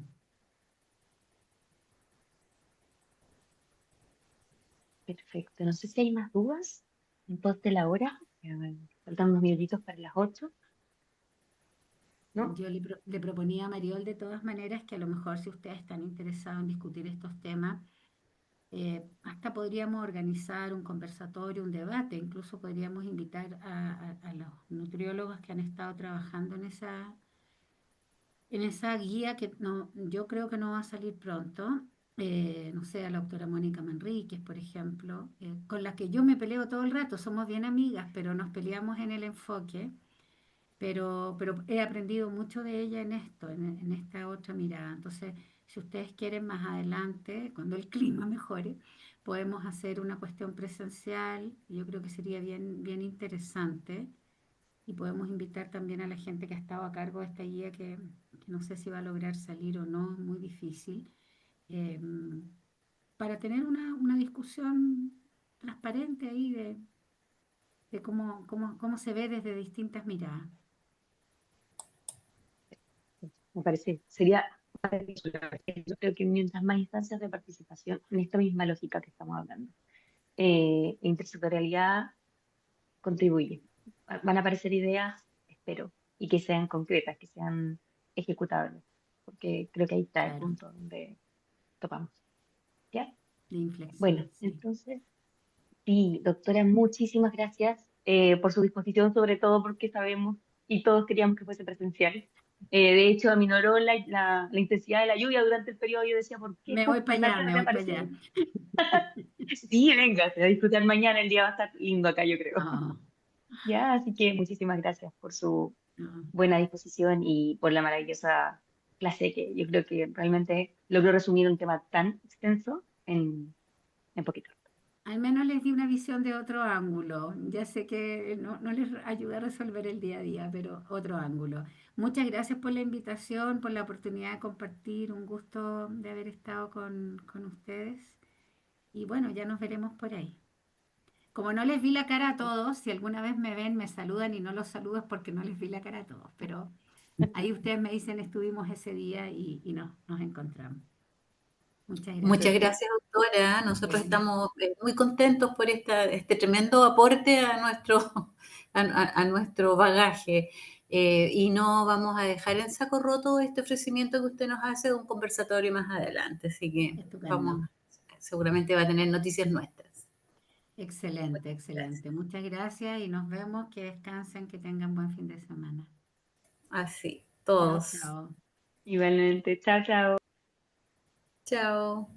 Speaker 1: Perfecto. No sé si hay más dudas en pos de la hora. Faltan unos minutitos para las 8, ¿no?
Speaker 3: Yo le proponía a Mariol de todas maneras que a lo mejor si ustedes están interesados en discutir estos temas, hasta podríamos organizar un conversatorio, un debate, incluso podríamos invitar a los nutriólogos que han estado trabajando en esa guía que no, yo creo que no va a salir pronto. No sé, a la doctora Mónica Manríquez, por ejemplo, con la que yo me peleo todo el rato, somos bien amigas, pero nos peleamos en el enfoque. pero he aprendido mucho de ella en esto, en esta otra mirada. Entonces, si ustedes quieren más adelante, cuando el clima mejore, podemos hacer una cuestión presencial. Yo creo que sería bien, bien interesante. Y podemos invitar también a la gente que ha estado a cargo de esta guía, que no sé si va a lograr salir o no, es muy difícil, eh, para tener una discusión transparente ahí de cómo se ve desde distintas miradas.
Speaker 1: Me parece, sería maravilloso. Yo creo que mientras más instancias de participación en esta misma lógica que estamos hablando, intersectorialidad contribuye. Van a aparecer ideas, espero, y que sean concretas, que sean ejecutables, porque creo que ahí está el
Speaker 3: Claro,
Speaker 1: punto donde topamos. ¿Ya?
Speaker 3: de inflexión,
Speaker 1: Bueno,
Speaker 3: sí.
Speaker 1: entonces, sí, doctora, muchísimas gracias por su disposición, sobre todo porque sabemos y todos queríamos que fuese presencial. De hecho, aminoró la intensidad de la lluvia durante el periodo. Yo decía, ¿por qué
Speaker 3: Me voy
Speaker 1: justo
Speaker 3: para
Speaker 1: en la
Speaker 3: allá, me
Speaker 1: tarde
Speaker 3: voy para
Speaker 1: aparece?
Speaker 3: allá.
Speaker 1: Sí, venga, se va a disfrutar mañana, el día va a estar lindo acá, yo creo.
Speaker 3: No,
Speaker 1: Ya, así que muchísimas gracias por su
Speaker 3: no.
Speaker 1: buena disposición y por la maravillosa clase que yo creo que realmente logró resumir un tema tan extenso en poquito.
Speaker 3: Al menos les di una visión de otro ángulo. Ya sé que no les ayuda a resolver el día a día, pero otro ángulo. Muchas gracias por la invitación, por la oportunidad de compartir. Un gusto de haber estado con ustedes. Y bueno, ya nos veremos por ahí. Como no les vi la cara a todos, si alguna vez me ven, me saludan y no los saludo es porque no les vi la cara a todos. Pero ahí ustedes me dicen, estuvimos ese día y nos encontramos. Muchas
Speaker 4: Muchas
Speaker 3: gracias.
Speaker 4: gracias, doctora. Nosotros
Speaker 3: Bueno,
Speaker 4: estamos muy contentos por este tremendo aporte a a nuestro bagaje. Y no vamos a dejar en saco roto este ofrecimiento que usted nos hace de un conversatorio más adelante. Así que
Speaker 3: estupendo.
Speaker 4: seguramente va a tener noticias nuestras.
Speaker 3: Excelente,
Speaker 4: Gracias.
Speaker 3: excelente. Muchas gracias y nos vemos. Que descansen, que tengan buen fin de semana.
Speaker 4: Así,
Speaker 3: Chao,
Speaker 4: todos.
Speaker 3: chao.
Speaker 1: Igualmente, chao, chao.
Speaker 4: Chao.